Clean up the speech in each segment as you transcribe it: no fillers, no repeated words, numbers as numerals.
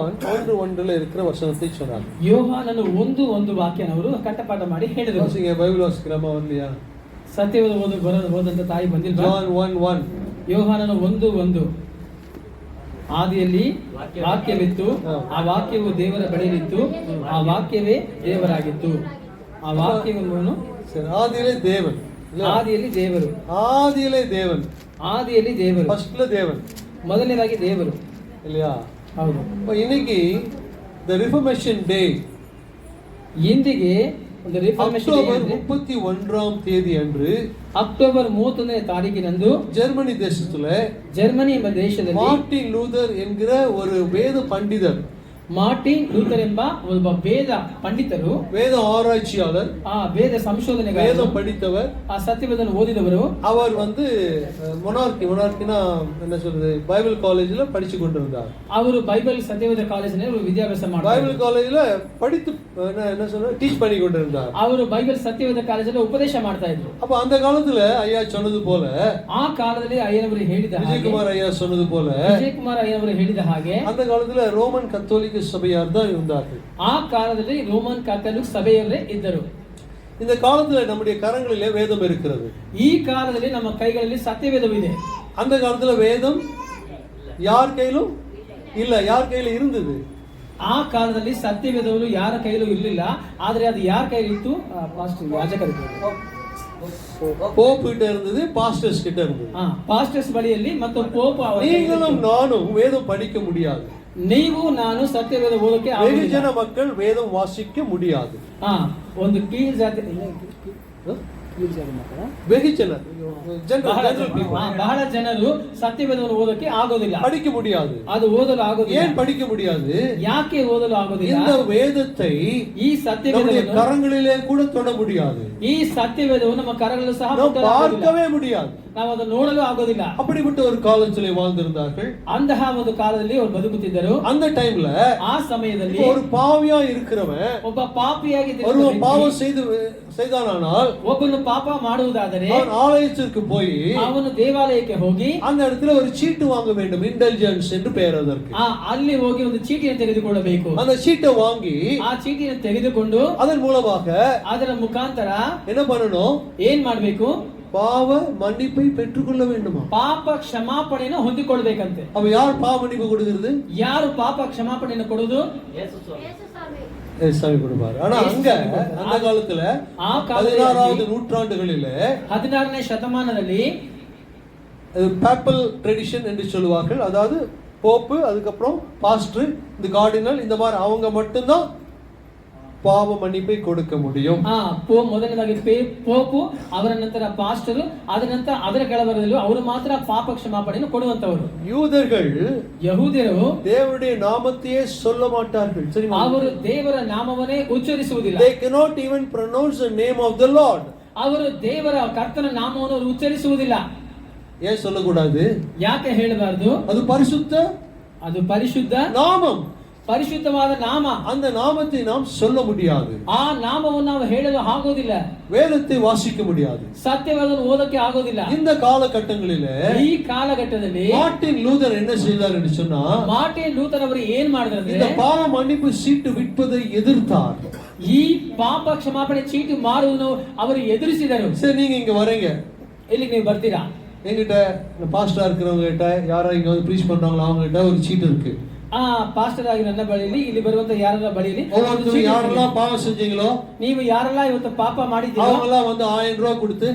யோவான் 1:1 இருக்கிற வசனத்தை சொன்னார். ಯೋಹಾನನು 1:1 ವಾಕ್ಯನವರು ಕಂಠಪಾಠ ಮಾಡಿ ಹೇಳಿದರು. வாசிங்க, பைபிள் வாசிக்கிறமா வரலையா? ಸತ್ಯವೇದ ಓದಂತ ತಾಯಿ ಬಂದಿಲ್ಲ. John 1:1. ಯೋಹಾನನು 1:1 ಆದಿಯಲ್ಲಿ ವಾಕ್ಯವಿತ್ತು, ಆ ವಾಕ್ಯವು ದೇವರ ಬಳಿಯಲ್ಲಿತ್ತು, ಆ ವಾಕ್ಯವೇ ದೇವರಾಗಿತ್ತು. ಆ ವಾಕ್ಯವನ್ನು ஆதியிலே தேவன், ಆದಿಯಲ್ಲಿ ದೇವರು, ஆதியிலே தேவன், ಆದಿಯಲ್ಲಿ ದೇವರು, ಫಸ್ಟ್ல தேவன், ಮೊದಲನೇದಾಗಿ ದೇವರು இல்லையா? ಹೌದು. இன்னைக்கு the reformation day, ಇಂದಿಗೆ ಒಂದು ರಿಫಾರ್ಮೇಷನ್ ಅಕ್ಟೋಬರ್ 31 தேதி அன்று, ಅಕ್ಟೋಬರ್ 31ನೇ ತಾರೀಕಿನಂದು ஜெர்மனி தேசத்துல, ಜರ್ಮನಿ ಎಂಬ ದೇಶದಲ್ಲಿ மார்ட்டின் லூதர் என்கிற ஒரு வேத பண்டிதர், ಮಾರ್ಟಿನ್ ಲೂಥರ್ ಎಂಬ ಒಬ್ಬ ವೇದ ಪಂಡಿತರು, வேத ஆராய்ச்சியாளர், ವೇದ ಸಂಶೋಧನೆ, வேதம் படித்தவர், ಆ ಸತ್ಯವೇದವನ್ನು ಓದಿದವರು, அவர் வந்து மொனார்க்கினா என்ன சொல்றது, பைபிள் காலேஜ்ல படிச்சு கொண்டிருந்தார். ಅವರು ಬೈಬಲ್ ಸತ್ಯವೇದ ಕಾಲೇಜಿನಲ್ಲಿ ವಿದ್ಯಾಭ್ಯಾಸ ಮಾಡ್ತಾರೆ. பைபிள் காலேஜ்ல படித்து என்ன சொல்றது, டீச் பண்ணி கொண்டிருந்தார். ಅವರು ಬೈಬಲ್ ಸತ್ಯವೇದ ಕಾಲೇಜಲ್ಲಿ ಉಪದೇಶ ಮಾಡ್ತಾ ಇದ್ರು. அப்ப அந்த காலத்துல ஐயா சொன்னது போல, ಆ ಕಾಲದಲ್ಲಿ ಅಯ್ಯನವರು ಹೇಳಿದ ಹಾಗೆ, விஜயகுமார் ஐயா சொன்னது போல, ವಿಜಯಕುಮಾರ್ ಅಯ್ಯನವರು ಹೇಳಿದ ಹಾಗೆ, அந்த காலத்துல ரோமன் கத்தோலிக்க சபையார் தான் இருந்தார்கள். ಆ ಕಾಲದಲ್ಲಿ ರೋಮನ್ ಕ್ಯಾಥಲಿಕ್ ಸಭೆಯವರೇ ಇದ್ದರು. இந்த காலத்துல நம்முடைய கரங்களிலே வேதம் இருக்கிறது. ಈ ಕಾಲದಲ್ಲಿ ನಮ್ಮ ಕೈಗಳಲ್ಲಿ ಸತ್ಯವೇದವಿದೆ. அந்த காலத்துல வேதம் யார் கையிலும் இல்ல, யார் கையில இருந்தது? ಆ ಕಾಲದಲ್ಲಿ ಸತ್ಯವೇದವರು ಯಾರ ಕೈಲೂ ಇರಲಿಲ್ಲ, ಆದ್ರೆ ಅದು ಯಾರ ಕೈಲಿ ಇತ್ತು? ಯಾಜಕರಿಗೆ, போப் கிட்ட இருந்தது, பாஸ்டர்ஸ் கிட்ட இருந்தது. ಪಾಸ್ಟರ್ಸ್ ಬಳಿಯಲ್ಲಿ ಮತ್ತು ಪೋಪ್ ಅವರ. நீங்களும் நானும் வேதம் படிக்க முடியாது. ನೀವು ನಾನು ಸತ್ಯವೇದ ಓದಕ್ಕೆ வெகுஜன மக்கள் வேதம் வாசிக்க முடியாது. ಒಂದು ಕೀಳ್ ಜಾತಿ, வெகுஜன ಬಹಳ ಜನರು ಸತ್ಯವೇದವನ್ನು ಓದಕ್ಕೆ ಆಗೋದಿಲ್ಲ, படிக்க முடியாது. ಅದು ಓದಲು ಆಗೋದಿಲ್ಲ. ஏன் படிக்க முடியாது? ಯಾಕೆ ಓದಲು ಆಗೋದಿಲ್ಲ? இந்த வேதத்தை ಈ ಸತ್ಯವೇದವನ್ನು கரங்களிலே கூட தொட முடியாது. ಈ ಸತ್ಯವೇದವನ್ನು ನಮ್ಮ ಕರಗಳಲ್ಲೂ ಸಹ பார்க்கவே முடியாது. ನಾವು ಅದನ್ನು ನೋಡಲು ಆಗೋದಿಲ್ಲ. அப்படிப்பட்ட ஒரு காலத்திலே வாழ்ந்திருந்தார்கள். ಅಂತಹ ಒಂದು ಕಾಲದಲ್ಲಿ ಅವರು ಬದುಕುತ್ತಿದ್ದರು. அந்த டைம்ல ಆ ಸಮಯದಲ್ಲಿ ஒரு பாவியா இருக்கிறவன், ಒಬ್ಬ ಪಾಪಿಯಾಗಿ ஒரு பாவம் செய்தானால், ಒಬ್ಬನು ಪಾಪ ಮಾಡುವುದಾದರೆ அவன் ஆலயத்திற்கு போய், ಅವನು ದೇವಾಲಯಕ್ಕೆ ಹೋಗಿ அந்த இடத்துல ஒரு சீட்டு வாங்க வேண்டும், இன்டெலிஜென்ஸ் என்று பெயர் அதற்கு. ಅಲ್ಲಿ ಹೋಗಿ ಒಂದು ಚೀಟಿಯನ್ನು ತೆಗೆದುಕೊಳ್ಳಬೇಕು. அந்த சீட்டை வாங்கி, ಆ ಚೀಟಿಯನ್ನು ತೆಗೆದುಕೊಂಡು அதன் மூலமாக ಅದರ ಮುಖಾಂತರ என்ன பண்ணணும்? ಏನ್ ಮಾಡಬೇಕು? பாவ மன்னிப்பை பெற்றுக்கொள்ள வேண்டுமா? ಪಾಪ ಕ್ಷಮಾಪಣೆಯನ್ನು ಹೊಂದಿಕೊಳ್ಳಬೇಕಂತೆ. அப்ப யார் பாவ மன்னிப்பு கொடுக்கிறது? ಯಾರು ಪಾಪ ಕ್ಷಮಾಪಣೆಯನ್ನು ಕೊಡುವುದು? ஏசாமி கொடுப்பாரு. ஆனா அங்க அந்த காலத்துல 16வது நூற்றாண்டுகளிலே, 16ನೇ ಶತಮಾನದಲ್ಲಿ பேப்பல் ட்ரெடிஷன் என்று சொல்லுவார்கள். அதாவது போப்பு, அதுக்கப்புறம் பாஸ்டர், இந்த கார்டினல், இந்த மாதிரி அவங்க மட்டும்தான் ಪಾಪ ಮನ್ನಿಪೈ ಕೊಡಕ ಮುಡಿಯಂ. ಮೊದಲನೇದಾಗಿ ಪೋಪು, ಅವರ ನಂತರ ಪಾಸ್ಟರ್, ಅದರ ನಂತರ ಅದರ ಕೆಳಭಾಗದಲ್ಲಿ ಅವರು ಮಾತ್ರ ಪಾಪ ಕ್ಷಮಾಪಣೆಯನ್ನು ಕೊಡುವಂತವರು. ಯಹೂದ್ಯರು ದೇವರುடைய நாமத்தையே சொல்ல மாட்டார்கள். சரிமா? ಅವರು ದೇವರ ನಾಮವನ್ನೇ ಉಚ್ಚರಿಸುವುದಿಲ್ಲ. They cannot even pronounce the name of the Lord. ಅವರು ದೇವರ ಕರ್ತನ ನಾಮವನ್ನು ಉಚ್ಚರಿಸುವುದಿಲ್ಲ. ஏன் சொல்லக்கூடாது? ಯಾಕೆ ಹೇಳಬಾರದು? ಅದು ಪರಿಶುದ್ಧ, ಅದು ಪರಿಶುದ್ಧ நாமம், ಪರಿಶುದ್ಧವಾದ ನಾಮ. அந்த நாமத்தை நாம் சொல்ல முடியாது. ಆ ನಾಮವನ್ನು ನಾವು ಹೇಳಲು ಆಗೋದಿಲ್ಲ. வேதத்தை வாசிக்க முடியாது. ಸತ್ಯವೇದವನ್ನು ಓದಕ್ಕೆ ಆಗೋದಿಲ್ಲ. இந்த காலகட்டங்களிலே, ಈ ಕಾಲಘಟ್ಟದಲ್ಲಿ மார்ட்டின் லூதர் என்ன செய்தார் என்று சொன்னா, ಮಾರ್ಟಿನ್ ಲೂಥರ್ ಅವರು ಏನ್ ಮಾಡಿದ್ರು? இந்த பாவ மன்னிப்பு சீட்டு விற்பதை எதிர்த்தார். ಈ ಪಾಪ ಕ್ಷಮಾಪಣೆ ಚೀಟಿ ಮಾರುವುದನ್ನು ಅವರು ಎದುರಿಸಿದರು. சரி, நீங்க இங்க வரீங்க, ಇಲ್ಲಿಗೆ ನೀವು ಬರ್ತೀರಾ? என்கிட்ட பாஸ்டரா இருக்கிறவங்க கிட்ட, யாரா இங்க வந்து ப்ரீச் பண்றாங்களோ அவங்க கிட்ட ஒரு சீட் இருக்கு. ಪಾಸ್ಟರ್ ಆಗಿ ನನ್ನ ಬಳಿಯಲ್ಲಿ, ಇಲ್ಲಿ ಬರುವಂತ ಯಾರೆಲ್ಲ ಬಳಿಯಲ್ಲಿ, யாரெல்லாம் பாவம் செஞ்சீங்களோ, ನೀವು ಯಾರೆಲ್ಲ ಇವತ್ತು ಪಾಪ ಮಾಡಿದ್ದೀರೋ அவங்கெல்லாம் வந்து 1000 ரூபாய் கொடுத்து,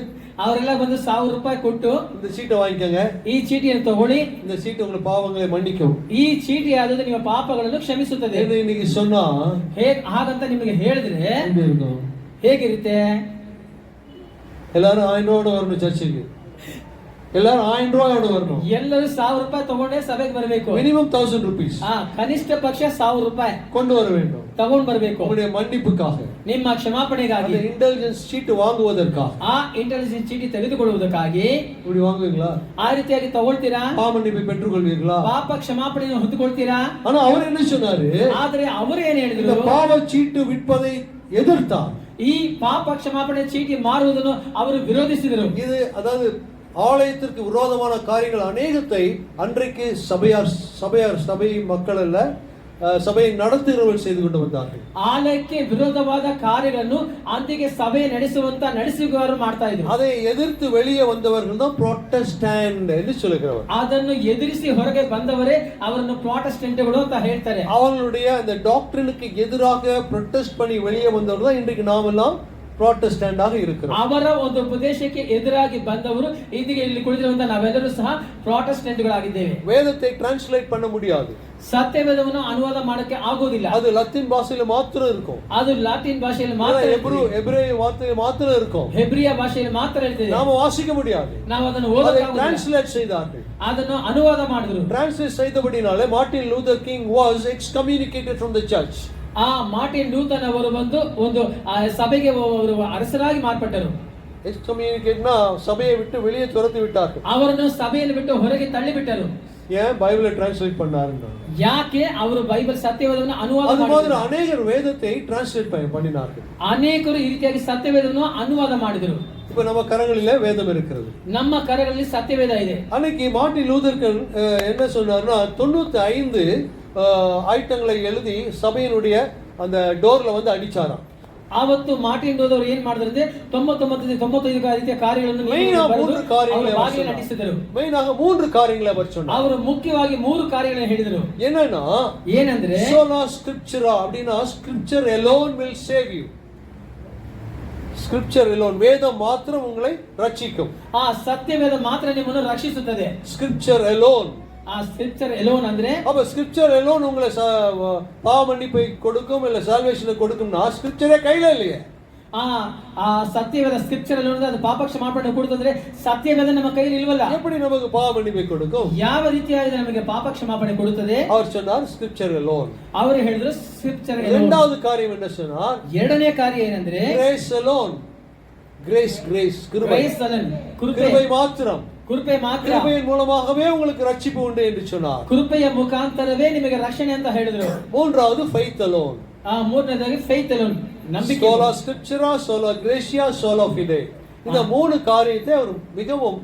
ಅವರೆಲ್ಲ ಬಂದು 1000 ರೂಪಾಯಿ ಕೊಟ್ಟು இந்த சீட்டை வாங்கிக்கங்க, ಈ ಚೀಟಿಯನ್ನು ತಗೊಳ್ಳಿ, இந்த சீட்டு உங்க பாவங்களை மன்னிக்கும், ಈ ಚೀಟಿ ಆದದ್ದು ನಿಮ್ಮ ಪಾಪಗಳನ್ನು ಕ್ಷಮಿಸುತ್ತದೆ இன்னைக்கு சொன்னா ಹಾಗಂತ ನಿಮಗೆ ಹೇಳಿದ್ರೆ ಹೇಗಿರುತ್ತೆ? எல்லாரும் 1000 ரூபாயோட வரணும் சர்ச்சுக்கு. எல்லாரும் 1000 ரூபாயோட வரணும். ಎಲ್ಲರೂ 1000 ರೂಪಾಯಿ ತಗೊಂಡೇ ಸಭೆಗೆ ಬರಬೇಕು. Minimum 1000 rupees. ಕನಿಷ್ಠ ಪಕ್ಷ 1000 ರೂಪಾಯಿ கொண்டு வர வேண்டும். ತಗೊಂಡು ಬರಬೇಕು. உங்களுடைய மன்னிப்புக்காக, ನಿಮ್ಮ ಕ್ಷಮಾಪಣೆಗಾಗಿ, அந்த இன்டெலிஜென்ஸ் சீட் வாங்குவதற்காக, ಆ ಇಂಟೆಲಿಜೆನ್ಸ್ ಚೀಟಿ ತೆಗೆದುಕೊಳ್ಳುವುದಕ್ಕಾಗಿ. இப்படி வாங்குவீங்களா? ಆ ರೀತಿಯಾಗಿ ತಗೊಳ್ತೀರಾ? பாவ மன்னிப்பை பெற்றுக்கொள்வீர்களா? ಪಾಪ ಕ್ಷಮಾಪಣೆಯನ್ನು ಹೊಂದಿಕೊಳ್ತೀರಾ? ஆனா அவர் என்ன சொன்னாரு? ಆದ್ರೆ ಅವರು ಏನು ಹೇಳಿದ್ರು? இந்த பாவ சீட்டு விற்பதை எதிர்த்தார். ಈ ಪಾಪ ಕ್ಷಮಾಪಣೆ ಚೀಟಿ ಮಾರುವುದನ್ನು ಅವರು ವಿರೋಧಿಸಿದರು. இது அதாவது ஆலயத்திற்கு விரோதமான காரியங்கள் அநேகத்தை அன்றைக்கு சபை மக்கள் அல்ல, சபையை நடத்துகிறவர்கள் செய்து கொண்டு வந்தார்கள். ಆಲಯಕ್ಕೆ ವಿರೋಧವಾದ ಕಾರ್ಯಗಳನ್ನು ಅಂತಿಗೆ ಸಭೆ ನಡೆಸುವವರು ಮಾಡ್ತಾ ಇದ್ರು. அதை எதிர்த்து வெளியே வந்தவர்கள் தான் புராட்டஸ்டன்ட் என்று சொல்லுகிறவர். ಅದನ್ನು ಎದುರಿಸಿ ಹೊರಗೆ ಬಂದವರೇ ಅವರನ್ನು ಪ್ರಾಟೆಸ್ಟೆಂಟ್ಗಳು ಅಂತ ಹೇಳ್ತಾರೆ. அவங்களுடைய அந்த டாக்டரினுக்கு எதிராக ப்ரொட்டஸ்ட் பண்ணி வெளியே வந்தவர்கள் தான் இன்றைக்கு நாமெல்லாம் ಪ್ರಾಟೆಸ್ಟೆಂಟ್ இருக்கிறோம். ಅವರ ಒಂದು ಉಪದೇಶಕ್ಕೆ ಎದುರಾಗಿ ಬಂದವರು ಇದೀಗ ಇಲ್ಲಿ ಕುಳಿತಿರುವಂತ ನಾವೆಲ್ಲರೂ ಸಹ ಪ್ರಾಟೆಸ್ಟೆಂಟ್ಗಳಾಗಿದ್ದೇವೆ. ವೇದத்தை ಟ್ರಾನ್ಸ್ಲೇಟ್ பண்ண முடியாது. ಸತ್ಯವೇದವನ್ನು ಅನುವಾದ ಮಾಡಕ್ಕೆ ಆಗೋದಿಲ್ಲ. ಅದು ಲತೀನ್ ಭಾಷೆಯಲ್ಲಿ ಮಾತ್ರ இருக்கும். ಅದು ಲಾಟಿನ್ ಭಾಷೆಯಲ್ಲಿ ಮಾತ್ರ, ಹೆಬ್ರಿಯ ಭಾಷೆಯಲ್ಲಿ ಮಾತ್ರ இருக்கும். ಹೆಬ್ರಿಯ ಭಾಷೆಯಲ್ಲಿ ಮಾತ್ರ ಇರ್ತದೆ. நாம வாசிக்க முடியாது. ನಾವು ಅದನ್ನು ಓದಕ್ಕಾಗೋದಿಲ್ಲ. ಟ್ರಾನ್ಸ್ಲೇಟ್ செய்தார்கள். ಅದನ್ನು ಅನುವಾದ ಮಾಡಿದ್ರು. ಟ್ರಾನ್ಸ್ಲೇಟ್ செய்தபடினாலே Martin Luther King was excommunicated from the church. Martin Luther ಅವರು ಬಂದು ಒಂದು ಸಭೆಗೆ ಅವರು ಅರಸರಾಗಿ ಮಾರ್ಪಟ್ಟರು. ಎಕ್ಸ್ಕಮ್ಯುನಿಕೇಟ್ನ ಸಭೆயை விட்டு வெளியே துரத்தி விட்டார்கள். ಅವರನ್ನು ಸಭೆಯನ್ನು ಬಿಟ್ಟು ಹೊರಗೆ ತಳ್ಳಿ ಬಿಟ್ಟರು. ஏன் பைபிளை டிரான்ஸ்லேட் பண்ணாருன்னா, ಯಾಕೆ ಅವರು ಬೈಬಲ್ ಸತ್ಯವೇದವನ್ನು ಅನುವಾದ ಮಾಡಿದರು. ಅನೇಕರು ವೇದத்தை டிரான்ஸ்லேட் பண்ணினார்கள். ಅನೇಕರು ಈ ರೀತಿಯಾಗಿ ಸತ್ಯವೇದವನ್ನು ಅನುವಾದ ಮಾಡಿದರು. இப்ப நம்ம கரங்களிலே வேதம் இருக்கிறது. ನಮ್ಮ ಕರಗಳಲ್ಲಿ ಸತ್ಯವೇದ ಇದೆ. அன்னைக்கு மார்ட்டின் லூதர் என்ன சொன்னார்னா 95 ஐட்டங்களை எழுதி சபையினுடைய அந்த டோர்ல வந்து அடிச்சாராம். ಆವತ್ತು ಮಾರ್ಟಿನ್ ಲೂಥರ್ ಏನ್ ಮಾಡಿದ್ರೆ 95 ರೀತಿಯ ಕಾರ್ಯಗಳನ್ನು ನಡೆಸಿದರು. மெயினாக 3 காரியங்களை அவர் சொன்னார். ಅವರು ಮುಖ್ಯವಾಗಿ 3 ಕಾರ್ಯಗಳನ್ನು ಹೇಳಿದರು. ಏನಂದ್ರೆ ಸೋಲಾ ಸ್ಕ್ರಿಪ್ಚರಾ அப்படினா scripture alone will save you. scripture alone, வேதம் மாத்திரம் உங்களை ரட்சிக்கும். ಸತ್ಯವೇದ ಮಾತ್ರ ನಿಮ್ಮನ್ನು ರಕ್ಷಿಸುತ್ತದೆ. scripture alone. scripture alone ಅಂದ್ರೆ அப்ப scripture alone உங்களை பாவ மன்னிப்பை கொடுக்கும் இல்ல சால்வேஷனை கொடுக்கும்னா scripture கையில இல்லையே. ಸತ್ಯವೇದ ಸ್ಕ್ರಿಪ್ಚರ್ ಅಲ್ಲಿ ಅದು ಪಾಪ ಕ್ಷಮಾಪಣೆ ಕೊಡುತ್ತಂದ್ರೆ ಸತ್ಯವೇದ ನಮ್ಮ ಕೈಯಲ್ಲಿ ಇಲ್ವಲ್ಲ. எப்படி நமக்கு பாவ மன்னிப்பை கொடுக்கும்? ಯಾವ ರೀತಿಯಾಗಿ ನಮಗೆ ಪಾಪ ಕ್ಷಮಾಪಣೆ ಕೊಡುತ್ತದೆ? அவர் சொன்னார் scripture alone. ಅವರು ಹೇಳಿದ್ರು scripture alone. இரண்டாவது காரியம் என்ன சொன்னார்? ಎರಡನೇ ಕಾರ್ಯ ಏನಂದ್ರೆ grace alone. grace கிருபை. grace alone, கிருபை மாத்திரம். ಕೃಪೆ ಮಾತ್ರ. கிருபையின் மூலமாகவே உங்களுக்கு ரட்சிப்பு உண்டு என்று சொன்னார். ಕೃಪೆಯ ಮುಖಾಂತರವೇ ನಿಮಗೆ ರಕ್ಷಣೆ ಅಂತ ಹೇಳಿದ್ರು. மூன்றாவது faith alone. ಮೂರನೇದಾಗಿ faith alone, ನಂಬಿಕೆ. sola scriptura, sola gratia, sola fide. இந்த மூணு காரியத்தை அவர் மிகவும்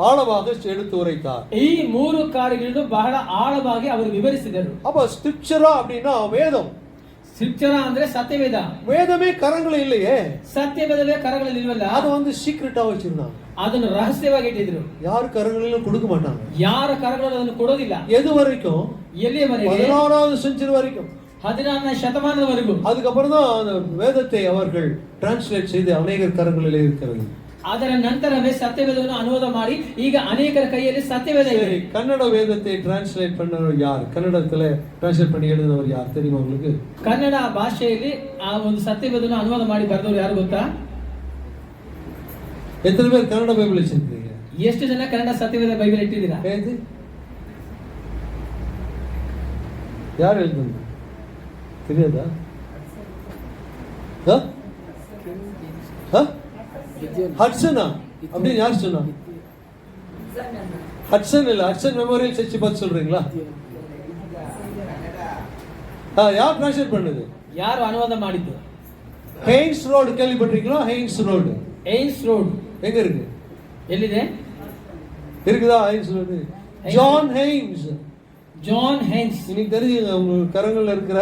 ஆழமாக எடுத்து உரைத்தார். ಈ ಮೂರು ಕಾರ್ಯಗಳನ್ನು ಬಹಳ ಆಳವಾಗಿ ಅವರು ವಿವರಿಸಿದರು. அப்ப scriptura அப்படினா வேதம். scriptura ಅಂದ್ರೆ ಸತ್ಯವೇದ. வேதமே கரங்கள இல்லையே. ಸತ್ಯವೇದವೇ ಕರಗಳಲ್ಲಿ ಇಲ್ವಲ್ಲ. ಅದು ಒಂದು ಸೀಕ್ರೆಟ್ ಆಗಿ ಇಟ್ಟಿರುತ್ತಾರೆ. ಅದನ್ನು ರಹಸ್ಯವಾಗಿ ಇಟ್ಟಿದ್ರು. ಯಾರು ಕರಗಳಲ್ಲೂ கொடுக்க மாட்டாங்க. ಯಾರ ಕರಗಳಲ್ಲಿ ಅದನ್ನು ಕೊಡೋದಿಲ್ಲ. எது வரைக்கும்? ಎಲ್ಲಿಯವರೆಗೆ? 16வது செஞ்சுரி வரைக்கும். 16ನೇ ಶತಮಾನದವರೆಗೂ. அதுக்கப்புறம் தான் வேதத்தை அவர்கள் டிரான்ஸ்லேட் செய்து அநேகர் கரங்களிலே இருக்கிறது. ಅದರ ನಂತರವೇ ಸತ್ಯವೇದವನ್ನು ಅನುವಾದ ಮಾಡಿ ಈಗ ಅನೇಕರ ಕೈಯಲ್ಲಿ ಸತ್ಯವೇದ ಇದೆ. ಕನ್ನಡ ವೇದத்தை டிரான்ஸ்லேட் பண்ணவர் யார்? கன்னடத்துல டிரான்ஸ்லேட் பண்ணி எழுதினவர் யார் தெரியுமா உங்களுக்கு? ಕನ್ನಡ ಭಾಷೆಯಲ್ಲಿ ಆ ಒಂದು ಸತ್ಯವೇದವನ್ನು ಅನುವಾದ ಮಾಡಿ ಬರೆದವರು ಯಾರು ಗೊತ್ತಾ? எத்தனை பேர் கன்னட பைபிள் வச்சிருக்கீங்க? ಎಷ್ಟು ಜನ ಕನ್ನಡ ಸತ್ಯವೇದ ಬೈಬಲ್ ಇಟ್ಟಿದ್ದೀರಾ? யார் எழுதுனது தெரியாதா? ஹட்சனா அப்படின்னு யார் சொன்னா? ஹட்சன் இல்ல, ஹட்சன் மெமோரியல் சர்ச் பார்த்து சொல்றீங்களா? யார் டிரான்ஸ்லேட் பண்ணது? ಯಾರು ಅನುವಾದ ಮಾಡಿದ್ದು? ஹெய்ன்ஸ் ரோடு கேள்விப்பட்டிருக்கீங்களா? Haynes Road. ஹெய்ன்ஸ் ரோடு எங்க இருக்கு? எಲ್ಲಿದೆ? இருக்குதா Haynes Road? John Haynes. John Haynes. இன்னைக்கு தெரியுங்க உங்க கரங்கள்ல இருக்கிற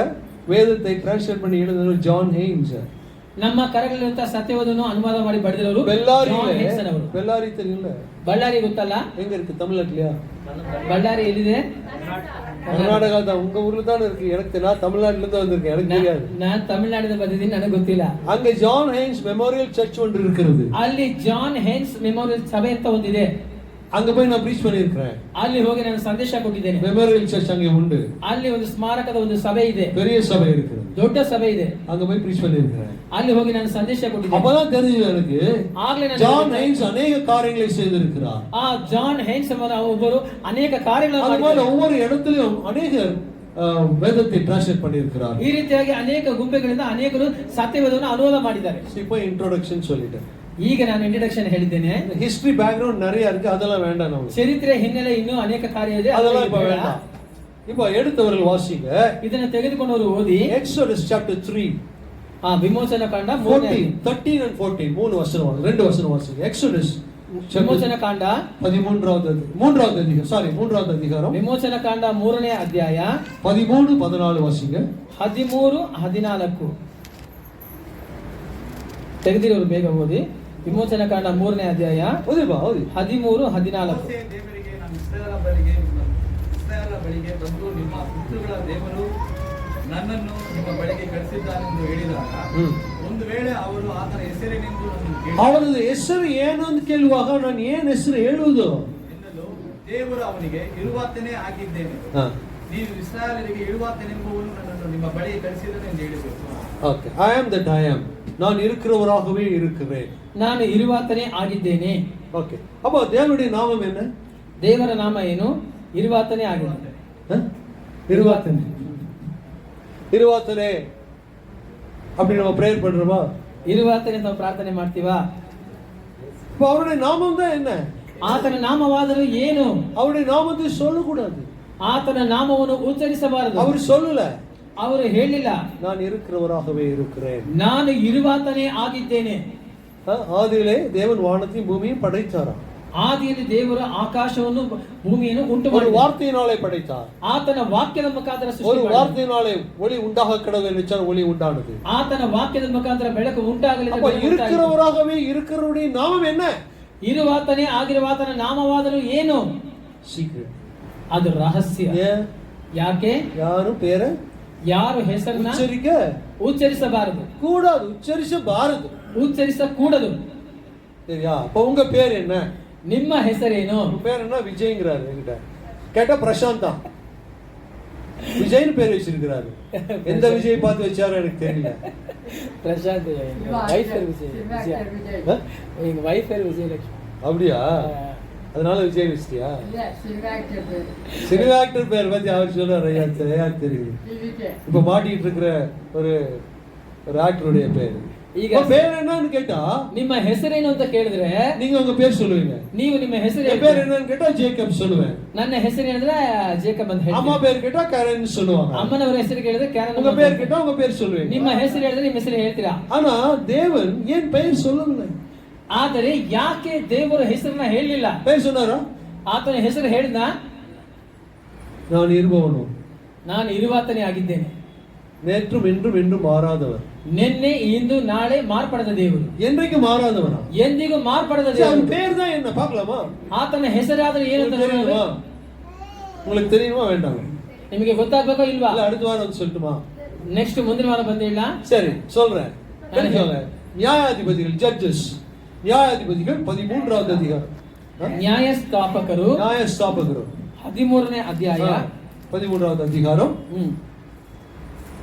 வேதத்தை டிரான்ஸ்லேட் பண்ணி எழுதினவர் ஜான் ஹெய்ன்ஸ். ನಮ್ಮ ಕರಗಳಿರುವಂತ ಸತ್ಯವೇದವನ್ನು ಅನುವಾದ ಮಾಡಿ ಬರೆದಿರೋರು ಬೆಳ್ಳಾರಿ தெரியும்ல? ಬಳ್ಳಾರಿ ಗೊತ್ತಲ್ಲ? எங்க இருக்கு? தமிழ்நாட்டுலயா? ಬಳ್ಳಾರಿ ಎಲ್ಲಿದೆ? ಕರ್ನಾಟಕ தான். உங்க ஊர்ல தான் இருக்கு. எனக்கு நான் தமிழ்நாட்டுல இருந்து வந்திருக்கேன், எனக்கு தெரியாது. ನಾನು ತಮಿಳುನಾಡಿನಿಂದ ಬಂದಿದ್ದೀನಿ, ನನಗೆ ಗೊತ್ತಿಲ್ಲ. அங்க ஜான் ஹெய்ன்ஸ் மெமோரியல் சர்ச் ஒன்று இருக்கிறது. ಅಲ್ಲಿ ಜಾನ್ ಹೆಯ್ನ್ಸ್ ಮೆಮೋರಿಯಲ್ ಸಭೆ ಅಂತ ಒಂದಿದೆ. அங்க போய் நான் ப்ரீச் பண்ணியிருக்கேன். ಅಲ್ಲಿ ಹೋಗಿ ನಾನು ಸಂದೇಶ ಕೊಟ್ಟಿದ್ದೇನೆ. மெமோரியல் சர்ச் அங்கே உண்டு. ಅಲ್ಲಿ ಒಂದು ಸ್ಮಾರಕದ ಒಂದು ಸಭೆ ಇದೆ. பெரிய சபை இருக்குது, ದೊಡ್ಡ ಸಭೆ ಇದೆ. அங்க போய் ப்ரீச் பண்ணியிருக்கேன். ಅಲ್ಲಿ ಹೋಗಿ ನಾನು ಸಂದೇಶ ಕೊಟ್ಟಿದ್ದೇನೆ. அப்பதான் தெரிஞ்சது எனக்கு ಆಗ್ಲೇ ನಾನು ஜான் ஹெய்ன்ஸ் ಅನೇಕ ಕಾರ್ಯங்களை செய்திருக்கிறார். ಜಾನ್ ಹೆಯ್ನ್ಸ್ ಒಬ್ಬರು ಅನೇಕ ಕಾರ್ಯಗಳನ್ನು ಮಾಡಿದ್ದಾರೆ. ஒவ்வொரு இடத்திலும் ಅನೇಕ ವೇದத்தை ಟ್ರಾನ್ಸ್ಲೇಟ್ பண்ணியிருக்கிறார். ಈ ರೀತಿಯಾಗಿ ಅನೇಕ ಗುಂಪುಗಳಿಂದ ಅನೇಕರು ಸತ್ಯವೇದವನ್ನು ಅನುವಾದ ಮಾಡಿದ್ದಾರೆ. இப்போ ಇಂಟ್ರೊಡಕ್ಷನ್ சொல்லிட்டேன். ಈಗ ನಾನು ಇಂಟ್ರೊಡಕ್ಷನ್ ಹೇಳಿದ್ದೇನೆ. ಹಿಸ್ಟರಿ ಬ್ಯಾಕ್ಗ್ರೌಂಡ್ நிறைய இருக்கு, அதெல்லாம் வேண்டாம் நமக்கு. ಚರಿತ್ರೆ ಹಿನ್ನೆಲೆ ಇನ್ನೂ ಅನೇಕ ಕಾರ್ಯ ಇದೆ, அதெல்லாம் இப்ப வேண்டாம். இப்போ எடுத்தவர்கள் வாசிங்க, ಇದನ್ನ ತೆಗೆದುಕೊಂಡವರು ಓದಿ எக்ஸோடஸ் சாப்டர் 3 ವಿಮೋಚನ ಕಾಂಡ 13 and 14 மூணு வசனம், ரெண்டு வசனம் வாசிங்க. எக்ஸோடஸ் ವಿಮೋಚನ ಕಾಂಡ 3வது அதிகாரம் ವಿಮೋಚನ ಕಾಂಡ 3ನೇ ಅಧ್ಯಾಯ 13-14 ವಾಸಿங்க. 13-14 ತೆಗೆದಿರೋರು ಬೇಗ ಓದಿ. ವಿಮೋಚನ ಕಾಂಡ 3ನೇ ಅಧ್ಯಾಯ ಓದಿ 13-14. ದೇವರಿಗೆ ನಮ್ಮ ಇಸ್ರಾಯೇಲ ಬಳಿಗೆ ಬಂದು ನಿಮ್ಮ ಪಿತೃಗಳ ದೇವರು ನನ್ನನ್ನು ನಿಮ್ಮ ಬಳಿಗೆ ಕಳಿಸಿದ್ದಾನೆಂದು ಹೇಳಿದಾಗ ಒಂದು ವೇಳೆ ಅವರು ಆತನ ಹೆಸರಿನೆಂದು ಅವರದು ಹೆಸರು ಏನು ಅಂತ ಕೇಳುವಾಗ ನಾನು ಏನು ಹೆಸರು ಹೇಳುವುದು ಎನ್ನಲು ದೇವರು ಅವನಿಗೆ ಇರುವಾತನೇ ಆಗಿದ್ದೇನೆ, ನೀವು ಇಸ್ರಾಯೇಲರಿಗೆ ಇರುವಾತನೆಂಬುವನು ನನ್ನನ್ನು ನಿಮ್ಮ ಬಳಿಗೆ ಕಳಿಸಿದನು ಎಂದು ಹೇಳಿದರು. Okay, I am that I am, ನಾನು இருக்கிறவராகவே இருக்கிறேன், ನಾನು ಇರುವಾತನೇ ಆಗಿದ್ದೇನೆ. ಓಕೆ, அப்ப தேவனுடைய நாமம் என்ன? ದೇವರ ನಾಮ ಏನು? ಇರುವಾತನೇ ಆಗಿದೆ. ಇರುವಾತನೇ அப்படி நம்ம பிரேயர் பண்றோமா? ಇರುವಾತನೇ ನಾವು ಪ್ರಾರ್ಥನೆ ಮಾಡ್ತೀವಾ? இப்போ அவருடைய நாமம் தான் என்ன? ಆತನ ನಾಮವಾದರೂ ಏನು? அவருடைய நாமத்தை சொல்லக்கூடாது, ಆತನ ನಾಮವನ್ನು ಉಚ್ಚರಿಸಬಾರದು. அவர் சொல்லல, ಅವರು ಹೇಳಿಲ್ಲ நான் இருக்கிறவராகவே இருக்கிறேன், ನಾನು ಇರುವಾತನೇ ಆಗಿದ್ದೇನೆ. ஆதியிலே தேவன் வானத்தையும் பூமியையும் படைத்தாராம். ಆದಿಯಲ್ಲಿ ದೇವರು ಆಕಾಶವನ್ನು ಭೂಮಿಯನ್ನು ಉಂಟು ஒரு வார்த்தையினாலே படைத்தார். ಆತನ ವಾಕ್ಯದ ಮುಖಾಂತರ ஒரு ಸೃಷ್ಟಿ ಮಾಡಿದನು. வார்த்தையினாலே ஒளி உண்டாக கடவுள் என்றார், ஒளி உண்டானது. ಆತನ ವಾಕ್ಯದ ಮುಖಾಂತರ ಬೆಳಕು ಉಂಟಾಗಲಿ. அப்ப இருக்கிறவராகவே இருக்கிறவருடைய நாமம் என்ன? ಇರುವಾತನೇ ಆಗಿರುವಾತನ ನಾಮವಾದರೂ ಏನು? ಸೀಕ್ರೆಟ್, ಅದು ರಹಸ್ಯ. ಯಾಕೆ? ಯಾರು ಹೆಸರನ್ನ ಉಚ್ಚರಿಸಬಾರದು, கூடாது, உச்சரிಸಬಾರದು, ಉಚ್ಚರಿಸಕೂಡದು. சரியா? அப்ப உங்க பேர் என்ன? ನಿಮ್ಮ ಹೆಸರೇನು? உங்க பேர் என்ன? விஜய்ங்கிறாரு என்கிட்ட. கேட்டா பிரசாந்த் தான், விஜய்னு பேர் வச்சிருக்கிறாரு. எந்த விஜய் பார்த்து வச்சாரோ எனக்கு தெரியல. பிரசாந்த் வைஃப் பேர் விஜய். எங்க வைஃப் பேர் விஜயலட்சுமி. அப்படியா? அதனால விஜய் வச்சிட்டியா? சினிமா ஆக்டர் பேர் பத்தி அவர் சொல்றாரு, தெரியுது. இப்ப மாட்டிட்டு இருக்கிற ஒரு ஆக்டருடைய பேர். ಈಗ பேர் என்னன்னு கேட்டா ನಿಮ್ಮ ಹೆಸರೇನು ಅಂತ ಕೇಳಿದ್ರೆ நீங்க உங்க பேர் சொல்லுவீங்க. ನೀವು ನಿಮ್ಮ ಹೆಸರು பேர் என்னன்னு கேட்டா ஜேக்கப் சொல்லுவேன். ನನ್ನ ಹೆಸರು ಏನಂದ್ರೆ ಜೇಕಬ್ ಅಂತ ಹೇಳ್ತೀನಿ. ಅಮ್ಮ பேர் கேட்டா கரண் சொல்லுவாங்க. ಅಮ್ಮನವರ ಹೆಸರು ಕೇಳಿದ್ರೆ ಕರಣ್. உங்க பேர் கேட்டா உங்க பேர் சொல்லுவீங்க. ನಿಮ್ಮ ಹೆಸರು ಹೇಳಿದ್ರೆ ನಿಮ್ಮ ಹೆಸರು ಹೇಳ್ತೀರಾ. ஆனா தேவன் ஏன் பெயர் சொல்லல? ಆದರೆ ಯಾಕೆ ದೇವರು ಹೆಸರನ್ನ ಹೇಳಲಿಲ್ಲ? பெயர் சொன்னாரா? ಆತನ ಹೆಸರು ಹೇಳಿದ, நான் இருபவನು, ನಾನು ಇರುವಾತನೇ ಆಗಿದ್ದೇನೆ, நேற்றும் இன்றும் என்றும் மாறாதவர், ನಿನ್ನೆ ಇಂದು ನಾಳೆ ಮಾರ್ಪಡದ ದೇವರು, என்றைக்கு மாறாதவனா, ಎಂದಿಗೂ ಮಾರ್ಪಡದ ದೇವರು. பேர் தான் என்ன பார்க்கலாமா? ಆತನ ಹೆಸರಾದ್ರೆ ಏನು ಅಂತ தெரியுமா? உங்களுக்கு தெரியுமா வேண்டாம்? ನಿಮಗೆ ಗೊತ್ತಾಗಬೇಕೋ ಇಲ್ವಾ? இல்ல அடுத்த வாரம் வந்து சொல்லட்டுமா? ನೆಕ್ಸ್ಟ್ ಮುಂದಿನ ವಾರ ಬಂದಿಲ್ಲ. சரி சொல்றேன். நியாயாதிபதிகள், ஜட்ஜஸ், நியாயாதிபதிகள் 13வது அதிகாரம். ನ್ಯಾಯಸ್ಥಾಪಕರು 13ನೇ ಅಧ್ಯಾಯ 13வது அதிகாரம்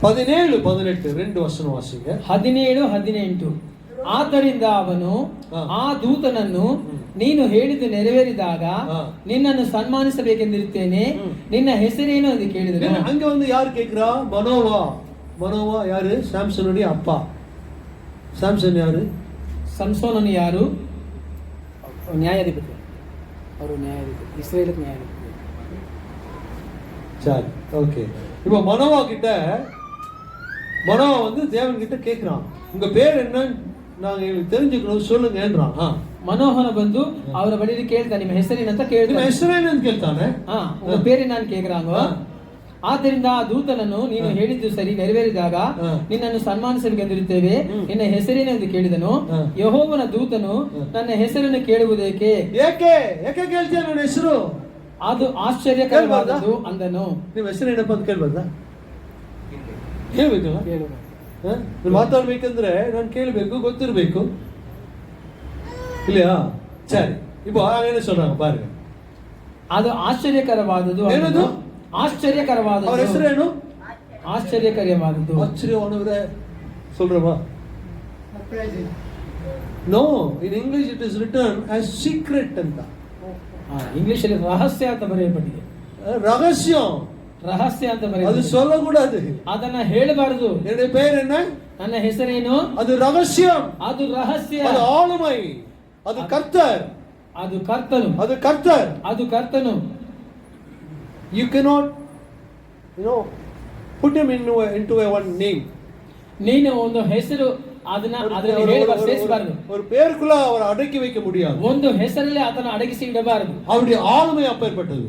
17-18 2 ವಚನ ವಾಸಿங்க. 17-18. ಆದ್ದರಿಂದ ಅವನು ಆ ದೂತನನ್ನು, ನೀನು ಹೇಳಿದ್ದು ನೆರವೇರಿದಾಗ ನಿನ್ನನ್ನು ಸನ್ಮಾನಿಸಬೇಕೆಂದಿರುತ್ತೇನೆ, ನಿನ್ನ ಹೆಸರೇನು ಎಂದು ಕೇಳಿದನು. அங்க வந்து யார் கேக்குறா? மனோவா யாரு? சாம்சனுடைய அப்பா. சாம்சன் யாரு? ಸಂಸೋನನು ಯಾರು? ನ್ಯಾಯಾಧಿಪತಿ. ಅವರು ನ್ಯಾಯಾಧಿಪತಿ, ಇಸ್ರೇಲಕ್ಕೆ ನ್ಯಾಯಾಧಿಪತಿ. சரி, ஓகே. இப்போ மனோவா வந்து தேவன் கிட்ட கேக்குறான், உங்க பேர் என்ன, நாங்க எங்களுக்கு தெரிஞ்சுக்கணும், சொல்லுங்கன்றான். ಮನೋಹನ ಬಂದು ಅವರ ಬಳಿಯಲ್ಲಿ ಕೇಳ್ತಾನೆ, ನಿಮ್ಮ ಹೆಸರೇನಂತ ಕೇಳ್ತಾನೆ. ನಿಮ್ಮ ಹೆಸರೇನಂತ ಕೇಳ್ತಾನೆ. ಉಂಗ ಪೇರೇನಂತ ಕೇಳ್ಕறாங்க. ಆದ್ದರಿಂದ ಆ ದೂತನನ್ನು, ನೀನು ಹೇಳಿದ್ದು ಸರಿ ನೆರವೇರಿದಾಗ ನಿನ್ನನ್ನು ಸನ್ಮಾನಿಸಬೇಕೆಂದಿರುತ್ತೇವೆ, ನಿನ್ನ ಹೆಸರೇನು ಎಂದು ಕೇಳಿದನು. ಯೆಹೋವನ ದೂತನು, ನನ್ನ ಹೆಸರನ್ನು ಕೇಳುವುದೇಕೆ? ಏಕೆ ಕೇಳ್ತೀಯ ನನ್ನ ಹೆಸರು? ಅದು ಆಶ್ಚರ್ಯಕರವಾದದ್ದು ಅಂದನು. ನಿಮ್ಮ ಹೆಸರೇನಪ್ಪ ಅಂತ ಕೇಳ್ಬಾರ್ದಾ? ಕೇಳ್ಬೇಕಲ್ಲ, ಮಾತಾಡ್ಬೇಕಂದ್ರೆ ನಾನು ಕೇಳಬೇಕು, ಗೊತ್ತಿರ್ಬೇಕು இல்லையா? சரி, இப்போ என்ன சொல்றாங்க பாருங்க. ಅದು ಆಶ್ಚರ್ಯಕರವಾದದ್ದು. ಏನದು ಆಶ್ಚರ್ಯಕರವಾದದ್ದು? ಅವರ ಹೆಸರೇನು? ಆಶ್ಚರ್ಯಕರವಾದದ್ದು. ಆಶ್ಚರ್ಯವಾದವರೇ சொல்றவா? No, in English it is written as secret ಅಂತ. ಇಂಗ್ಲಿಷ್ ಅಲ್ಲಿ ರಹಸ್ಯ ಅಂತ ಬರೆಯಲ್ಪಟ್ಟಿದೆ. ರಹಸ್ಯ ಅಂತ ಬರೆಯಲ್ಪಟ್ಟಿದೆ. ಅದು சொல்லக்கூடாது, ಅದನ್ನ ಹೇಳಬಾರದು. என்னுடைய பெயர் என்ன? ನನ್ನ ಹೆಸರೇನು? ಅದು ರಹಸ್ಯಂ. ಅದು ರಹಸ್ಯ. ಅದು ಆಳುಮೈ. ಅದು ಕರ್ತರ್. ಅದು ಕರ್ತನು. ಅದು ಕರ್ತರ್. ಅದು ಕರ್ತನು. You cannot, put him into a one name. ನೀನು ಒಂದು ಹೆಸರು ಅದನ್ನು ಹೇಳಬಾರದು, ಸೇರಿಸಬಾರದು. ஒரு பேருக்குள்ள அவர் அடக்கி வைக்க முடியாது. ಒಂದು ಹೆಸರಲ್ಲಿ ಆತನ ಅಡಗಿಸಿ ಇಡಬಾರದು. அவருடைய ஆளுமை அப்பேற்பட்டது.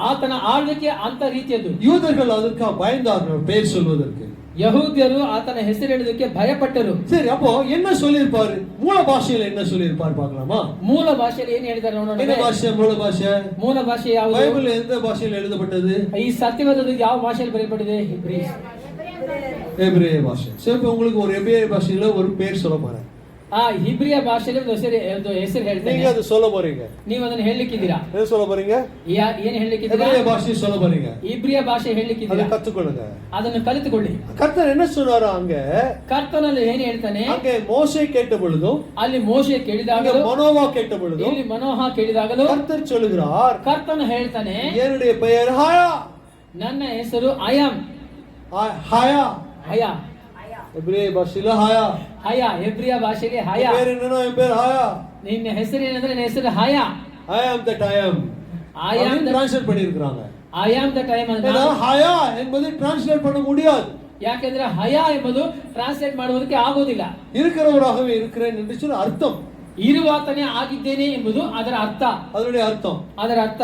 ಆತನ ಆಳ್ವಿಕೆ ಅಂತ ರೀತಿಯದು. யூதர்கள் அதற்கு பயந்தார்கள் பெயர் சொல்வதற்கு. ಯಹೂದ್ಯರು ಆತನ ಹೆಸರು ಹೇಳೋದಕ್ಕೆ ಭಯಪಟ್ಟರು. சரி, அப்போ என்ன சொல்லிருப்பாரு? மூல பாஷையில என்ன சொல்லிருப்பாரு பார்க்கலாமா? ಮೂಲ ಭಾಷೆಯಲ್ಲಿ ಏನು ಹೇಳಿದ್ದಾರೆ ನೋಡೋಣ. என்ன பாஷை? மூல பாஷை. ಮೂಲ ಭಾಷೆ ಯಾವುದು? பைபிள் எந்த பாஷையில எழுதப்பட்டது? ಈ ಸತ್ಯವೇದದ ಯಾವ ಭಾಷೆಯಲ್ಲಿ ಬರೆಯಲ್ಪಟ್ಟಿದೆ? எபிரேய பாஷை. சரி, இப்போ உங்களுக்கு ஒரு எபிரேய பாஷையில ஒரு பேர் சொல்ல போறேன். ಹಿಬ್ರಿಯ ಭಾಷೆಯಲ್ಲಿ ಒಂದು ಹೆಸರು ಹೇಳ್ತೇನೆ. நீங்க அது சொல்ல போறீங்க. ನೀವು ಅದನ್ನ ಹೇಳಲಿಕ್ಕಿದ್ದೀರಾ? என்ன சொல்ல போறீங்க? ಏನು ಹೇಳಲಿಕ್ಕಿದ್ದೀರಾ? எபிரேய பாஷை சொல்ல போறீங்க. ಇಬ್ರಿಯ ಭಾಷೆ ಹೇಳಲಿಕ್ಕಿದ್ದೀರಾ? அதை கத்துக்கொள்ளுங்க. ಅದನ್ನು ಕಲಿತುಕೊಳ್ಳಿ. கர்த்தர் என்ன சொன்னாரு அங்க? ಕರ್ತನಲ್ಲಿ ಏನು ಹೇಳ್ತಾನೆ? அங்கே மோசே கேட்ட பொழுதும், ಅಲ್ಲಿ ಮೋಶೆ ಕೇಳಿದಾಗಲೂ, மனோவா கேட்ட பொழுதும், ಇಲ್ಲಿ ಮನೋಹ ಕೇಳಿದಾಗಲೂ கர்த்தர் சொல்லுகிறார், ಕರ್ತನು ಹೇಳ್ತಾನೆ, என்னுடைய பெயர் ஹாயா. ನನ್ನ ಹೆಸರು ಅಯಾಮ್. ஹாயா. ಹಯಾ. எபிரேய பாஷையில ஹாயா. ಹಯಾ. ಹೆಬ್ರಿಯ ಭಾಷೆಯಲ್ಲಿ ಹಯಾ. பேர் என்னன்னா என் பேர் ஹாயா. ನಿನ್ನ ಹೆಸರು ಏನಂದ್ರೆ ನನ್ನ ಹೆಸರು ಹಯಾ. I am that I am. I am the translate பண்ணிருக்காங்க. I am that I am ಅಂತ. ஹாயா என்பது ட்ரான்ஸ்லேட் பண்ண முடியாது. ಯಾಕೆಂದ್ರೆ ಹಯಾ ಎಂಬುದು ಟ್ರಾನ್ಸ್ಲೇಟ್ ಮಾಡುವುದಕ್ಕೆ ಆಗೋದಿಲ್ಲ. இருக்கிறவராகவே இருக்கிறேன் என்று சொல்ல அர்த்தம். ಇರುವಾತನೇ ಆಗಿದ್ದೇನೆ ಎಂಬುದು ಅದರ ಅರ್ಥ. அதனுடைய அர்த்தம். ಅದರ ಅರ್ಥ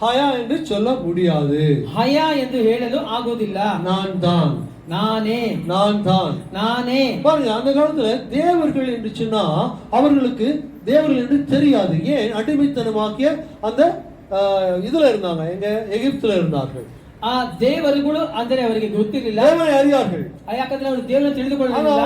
ஹாயா என்று சொல்ல முடியாது. ಹಯಾ ಎಂದು ಹೇಳಲು ಆಗೋದಿಲ್ಲ. நான் தான். ನಾನೇ. நான் தான். ನಾನೇ. பாருங்க, அந்த காலத்துல தேவர்கள் என்று சொன்னா அவர்களுக்கு தேவர்கள் என்று தெரியாது. ஏன்? அடிமைத்தனமாக்கிய அந்த இதுல இருந்தாங்க, எங்க எகிப்துல இருந்தார்கள். ಆ ದೇವರುಗಳು ಅಂದರೆ ಅವರಿಗೆ ಗೊತ್ತಿರಲಿಲ್ಲ. தேவனை அறியார்கள். ಯಾಕಂದ್ರೆ ಅವರು ದೇವರನ್ನು ತಿಳಿದುಕೊಳ್ಳಲಿಲ್ಲ.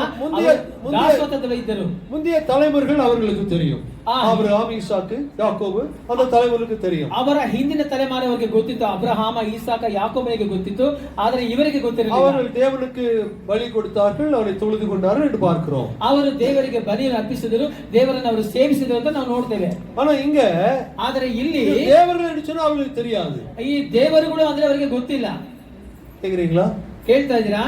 ದಾಸತ್ವದಲ್ಲಿ ಇದ್ದರು. முந்தைய தலைவர்கள் அவர்களுக்கு தெரியும். ஆபிரகாம், ஈசாக்கு, யாக்கோபு, அந்த தலைவருக்கு தெரியும். ಅವರ ಹಿಂದಿನ ತಲೆಮಾರಿನವರಿಗೆ ಗೊತ್ತಿತ್ತು. ಅಬ್ರಹಾಮ, ಈಸಾಕ, ಯಾಕೋಬನಿಗೆ ಗೊತ್ತಿತ್ತು. ಆದರೆ ಇವರಿಗೆ ಗೊತ್ತಿರಲಿಲ್ಲ. அவர்கள் தேவனுக்கு பலி கொடுத்தார்கள், அவரை தொழுது கொண்டார்கள் என்று பார்க்கிறோம். ಅವರು ದೇವರಿಗೆ ಬಲಿಯನ್ನು ಅರ್ಪಿಸಿದರು, ದೇವರನ್ನು ಅವರು ಸೇವಿಸಿದರು ಅಂತ ನಾವು ನೋಡ್ತೇವೆ. ஆனா இங்க ಆದರೆ ಇಲ್ಲಿ தேவர்கள் என்று சொன்னா அவர்களுக்கு தெரியாது. ಈ ದೇವರುಗಳು ಅಂದ್ರೆ ಅವರಿಗೆ ಗೊತ್ತಿಲ್ಲ. கேக்குறீங்களா? ಕೇಳ್ತಾ ಇದ್ದೀರಾ?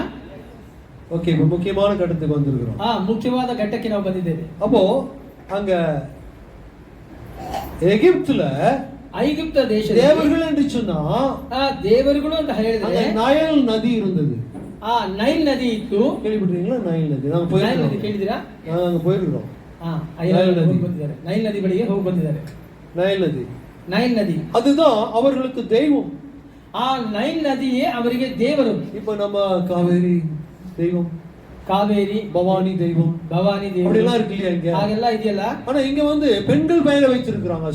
ஓகே, இப்ப முக்கியமான கட்டத்துக்கு வந்திருக்கிறோம். ಮುಖ್ಯವಾದ ಘಟ್ಟಕ್ಕೆ ನಾವು ಬಂದಿದ್ದೇವೆ. அப்போ அங்க எகிப்துல ಐಗುಪ್ತ ದೇಶದಲ್ಲಿ தேவர்கள் என்று சொன்னா ದೇವರುಗಳು ಅಂತ ಹೇಳಿದ್ರೆ நைல் நதி இருந்தது. ನೈಲ್ ನದಿ ಇತ್ತು. கேள்விப்பட்டிருக்கீங்களா? நைல் நதி. நாங்க ನೈಲ್ ನದಿ போயிருக்கோம். ಕೇಳಿದಿರಾ? நாங்க போயிருக்கிறோம். ಬಂದಿದ್ದಾರೆ. ನೈಲ್ ನದಿ ಬಳಿಗೆ ಹೋಗಿ ಬಂದಿದ್ದಾರೆ. நைல் நதி. ನೈಲ್ ನದಿ அதுதான் அவர்களுக்கு தெய்வம். ಆ ನೈಲ್ ನದಿಯೇ ಅವರಿಗೆ ದೇವರು. இப்ப நம்ம காவேரி தெய்வம், ಕಾವೇರಿ, பவானி தெய்வம், ಭವಾನಿ அப்படி ದೇವರು எல்லாம் இருக்கு இல்லையா இங்க? ಹಾಗೆಲ್ಲ ಇದೆಯಲ್ಲ. ஆனா இங்க வந்து பெண்கள் பெயரை வச்சிருக்காங்க.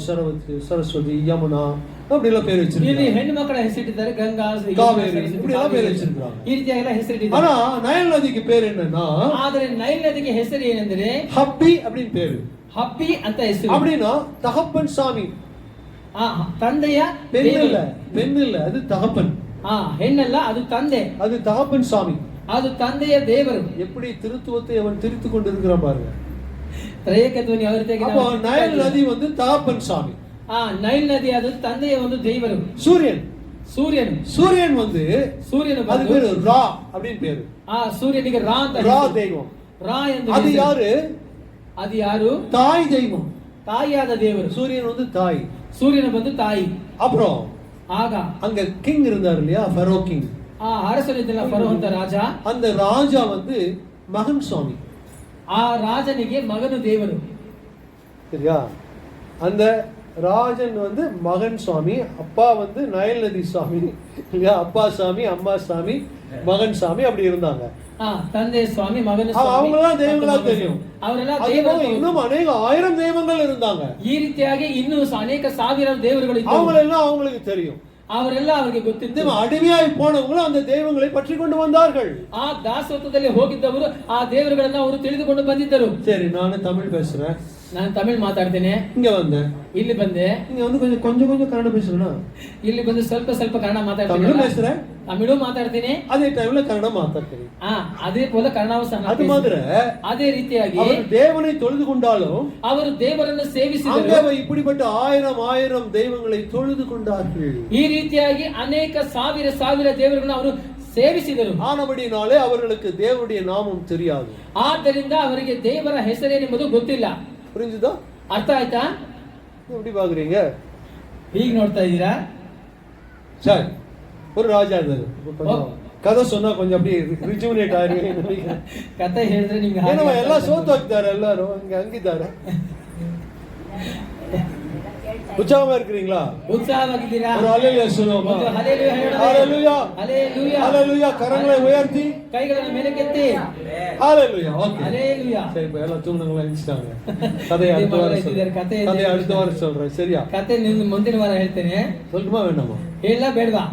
சரஸ்வதி, யமுனா, அப்படி எல்லாம் பேர் ಇಲ್ಲಿ வச்சிருக்காங்க. ಹೆಣ್ಣು ಮಕ್ಕಳ ಹೆಸರಿಟ್ಟಿದ್ದಾರೆ. ಗಂಗಾ, ಕಾವೇರಿ, இப்படி எல்லாம் பேர் வச்சிருக்காங்க. ಈ ರೀತಿಯಾಗಿ ಎಲ್ಲ ಹೆಸರಿಟ್ಟಿದ್ದಾರೆ. ஆனா நைல் நதிக்கு பேர் என்னன்னா, ಆದರೆ ನೈಲ್ ನದಿಗೆ ಹೆಸರು ಏನೆಂದರೆ ஹப்பி அப்படின்னு பேரு. ಹಪ್ಪಿ ಅಂತ ಹೆಸರು. அப்படின்னா தகப்பன் சாமி. ತಂದೆಯ பெண் ದೇವರು. இல்ல, பெண் இல்ல, அது தகப்பன். ಹೆಣ್ಣಲ್ಲ, ಅದು ತಂದೆ. அது தகப்பன் சாமி. ಅದು ತಂದೆಯ ದೇವರು. எப்படி திருத்துவத்தை அவன் திரித்து கொண்டிருக்கிறான் பாருங்க. ತ್ರಯೇಕತ್ವವನ್ನು ಯಾವ ರೀತಿಯಾಗಿ அப்போ நைல் நதி வந்து தகப்பன் சாமி. ನೈಲ್ ನದಿ ಅದು ತಂದೆಯ ಒಂದು ದೇವರು. சூரியன். ಸೂರ್ಯನು. சூரியன் வந்து ಸೂರ್ಯನು அது பேரு ரா அப்படின்னு பேரு. ಸೂರ್ಯನಿಗೆ ರಾ ಅಂತ ரா ಹೆಸರು. தெய்வம். ರಾ ಎಂದು அது ಹೆಸರು. யாரு? ಅದು ಯಾರು? தாய் தெய்வம். ತಾಯಿಯಾದ ದೇವರು. சூரியன் வந்து தாய். ಸೂರ್ಯನು ಬಂದು ತಾಯಿ. அப்புறம் ಆಗ அங்க கிங் இருந்தார் இல்லையா, ஃபெரோ கிங். ಅರಸನಿದ್ದಲ್ಲ ಫರೋ ಅಂತ ರಾಜ. அந்த ராஜா வந்து மகன் சுவாமி. ಆ ರಾಜನಿಗೆ ಮಗನು ದೇವರು. சரியா? அந்த ராஜன் வந்து மகன் சுவாமி, அப்பா வந்து நைல் நதி சுவாமி இல்லையா? அப்பா சாமி, அம்மா சாமி, மகன் சாமி, அப்படி இருந்தாங்க. ತಂದೆ ಸ್ವಾಮಿ, ಮಗನ அவங்க எல்லாம் தெய்வங்களா தெரியும். ಅವರೆಲ್ಲ தேவர்கள். இன்னும் அநேக ஆயிரம் தெய்வங்கள் இருந்தாங்க. ಈ ರೀತಿಯಾಗಿ ಇನ್ನೂ ಅನೇಕ ಸಾವಿರ ದೇವರುಗಳು ಇದ್ದವು. அவங்களெல்லாம் அவங்களுக்கு தெரியும். ಅವರೆಲ್ಲ ಅವರಿಗೆ ಗೊತ್ತಿತ್ತು. அடிமையாய் போனவங்களும் அந்த தெய்வங்களை பற்றி கொண்டு வந்தார்கள். ಆ ದಾಸತ್ವದಲ್ಲಿ ಹೋಗಿದ್ದವರು ಆ ದೇವರುಗಳನ್ನ ಅವರು ತಿಳಿದುಕೊಂಡು ಬಂದಿದ್ದರು. சரி, ನಾನು தமிழ் பேசுறேன். ನಾನು ತಮಿಳ್ ಮಾತಾಡ್ತೇನೆ. இங்க வந்தேன். ಇಲ್ಲಿ ಬಂದೆ. இங்க வந்து கொஞ்சம் கன்னட பேசுறேனா? ಇಲ್ಲಿ ಬಂದು ಸ್ವಲ್ಪ ಕನ್ನಡ ಮಾತಾಡ್ತೀನಿ. தமிழ் பேசுறேன், ತಮಿಳು ಮಾತಾಡ್ತೀನಿ. அதே டைம்ல கன்னಡ ಮಾತಾಡ್ತೀನಿ. ಅದೇ ಪೋಲ ಕನ್ನಡವೂ ಸಹ. அது மாதிரி ಅದೇ ರೀತಿಯಾಗಿ அவர் தேவனை தொழுது கொண்டாலும் ಅವರು ದೇವರನ್ನು ಸೇವಿಸಿದರು. அங்கே இப்படிப்பட்ட ஆயிரம் தெய்வங்களை தொழுது கொண்டார்கள். ಈ ರೀತಿಯಾಗಿ ಅನೇಕ ಸಾವಿರ ದೇವರುಗಳನ್ನು ಅವರು ಸೇವಿಸಿದರು. ஆனபடினாலே அவர்களுக்கு தேவனுடைய நாமம் தெரியாது. ಆದ್ದರಿಂದ ಅವರಿಗೆ ದೇವರ ಹೆಸರೇನೆಂಬುದು ಗೊತ್ತಿಲ್ಲ. புரிஞ்சுதா? ಅರ್ಥ ಆಯ್ತಾ? எப்படி பாக்குறீங்க? ಹೀಗೆ ನೋಡ್ತಾ ಇದ್ದೀರಾ? சரி, ஒரு ராஜா இருந்தாரு. ಕಥೆ சொன்னா கொஞ்சம் அப்படியே ರಿಜುವಿನೇಟ್ ಆಗಿ ಕತೆ ಹೇಳಿದ್ರೆ ನಿಮ್ಗೆ ಹಾಗೆ ಏನೋ ಎಲ್ಲ ಅರ್ಥ ಸೋತು ಹೋಗ್ತಾರೆ ಎಲ್ಲರೂ ಹಂಗಿದ್ದಾರೆ. ಉತ್ಸಾಹமா இருக்கிறீங்களா? ಉತ್ಸಾಹವಾಗಿದ್ದೀರಾ? ஒரு ஹalleluya சொல்லுவோமா? ಒಂದು ಹಲ್ಲೆಲೂಯಾ ಹೇಳೋಣ. ஹalleluya ಹಲ್ಲೆಲೂಯಾ ஹalleluya கரங்களை உயர்த்தி ಕೈಗಳನ್ನು ಮೇಲಕ್ಕೆತ್ತಿ ஹalleluya. Okay hallelujah. சரி இப்ப எல்லாம் தூங்குனவங்க எழுந்திட்டாங்க. கதையை அடுத்த வாரம் சொல்றேன். கதையை அடுத்த வாரம் சொல்றேன். சரியா? ಕತೆ ಮುಂದಿನ ವಾರ ಹೇಳ್ತೇನೆ. சொல்லணுமா வேண்டாமா? ಹೇಳ ಬೇಡವಾ?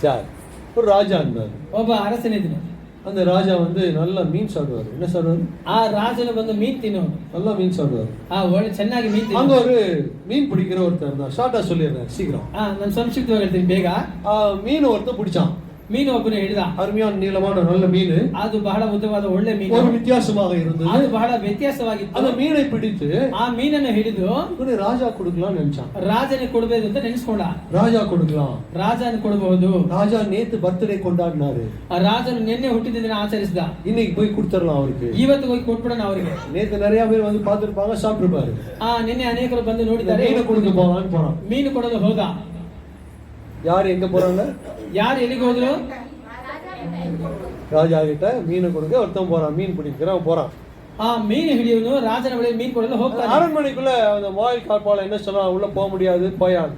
சரி. ஒரு ராஜா இருந்தார். ಒಬ್ಬ ಅರಸನಿದ್ದನು. அந்த ராஜா வந்து நல்லா மீன் சாப்பிடுவாரு. என்ன சாப்பிடுவாரு? ಆ ರಾಜನು ಬಂದು ಮೀನು ತಿನ್ನೋನು. நல்லா மீன் சாப்பிடுவாரு. ಒಳ್ಳೆ ಚೆನ್ನಾಗಿ ಮೀನು ತಿನ್ನೋನು. அங்க ஒரு மீன் பிடிக்கிற ஒருத்தர் இருந்தார். ஷார்ட்டா சொல்லிடுறேன் சீக்கிரம். ನಾನು ಸಂಕ್ಷಿಪ್ತವಾಗಿ ಹೇಳ್ತೀನಿ ಬೇಗ. மீன் ஒருத்தர் பிடிச்சான். ಮೀನು ಒಬ್ಬನು ಹಿಡಿದ. அருமையான நீளமான நல்ல மீன். ಅದು ಬಹಳ ಉದ್ದವಾದ ಒಳ್ಳೆ ಮೀನು. ஒரு வித்தியாசமாக இருந்தது. ಅದು ಬಹಳ ವ್ಯತ್ಯಾಸವಾಗಿತ್ತು. அந்த மீனை பிடித்து ಆ ಮೀನನ್ನು ಹಿಡಿದು இவனை ராஜா கொடுக்கலாம்னு நினைச்சான். ರಾಜನಿಗೆ ಕೊಡಬೇಕು ಅಂತ ನೆನೆಸ್ಕೊಂಡ. ராஜா கொடுக்கலாம். ರಾಜನ ಕೊಡಬಹುದು. ராஜா நேத்து பர்த்டே கொண்டாடினாரு. ಆ ರಾಜನು ನಿನ್ನೆ ಹುಟ್ಟಿದ ದಿನ ಆಚರಿಸಿದ. இன்னைக்கு போய் கொடுத்துடலாம் அவருக்கு. ಇವತ್ತು ಹೋಗಿ ಕೊಟ್ಬಿಡೋಣ ಅವರಿಗೆ. நேத்து நிறைய பேர் வந்து பார்த்திருப்பாங்க, சாப்பிட்டுருப்பாரு. ನಿನ್ನೆ ಅನೇಕರು ಬಂದು ನೋಡಿದ್ದಾರೆ. மீனை கொடுக்க போவான்னு போறான். ಮೀನು ಕೊಡಲು ಹೋದ. யாரு எங்க போறாங்க? ಯಾರು ಎಲ್ಲಿಗೆ ಹೋದ್ರು? ராஜா கிட்ட மீனை கொடுக்க ஒருத்தன் போறான். மீன் பிடிக்கிறவன் போறான். ಆ ಮೀನು ಹಿಡಿಯೋನು ರಾಜನ ಬಳಿ ಮೀನು ಕೊಡಲು ಹೋಗ್ತಾನೆ. அரண்மனைக்குள்ள அந்த வாயில் காப்பாள என்ன சொன்னா, உள்ள போக முடியாது போயான்.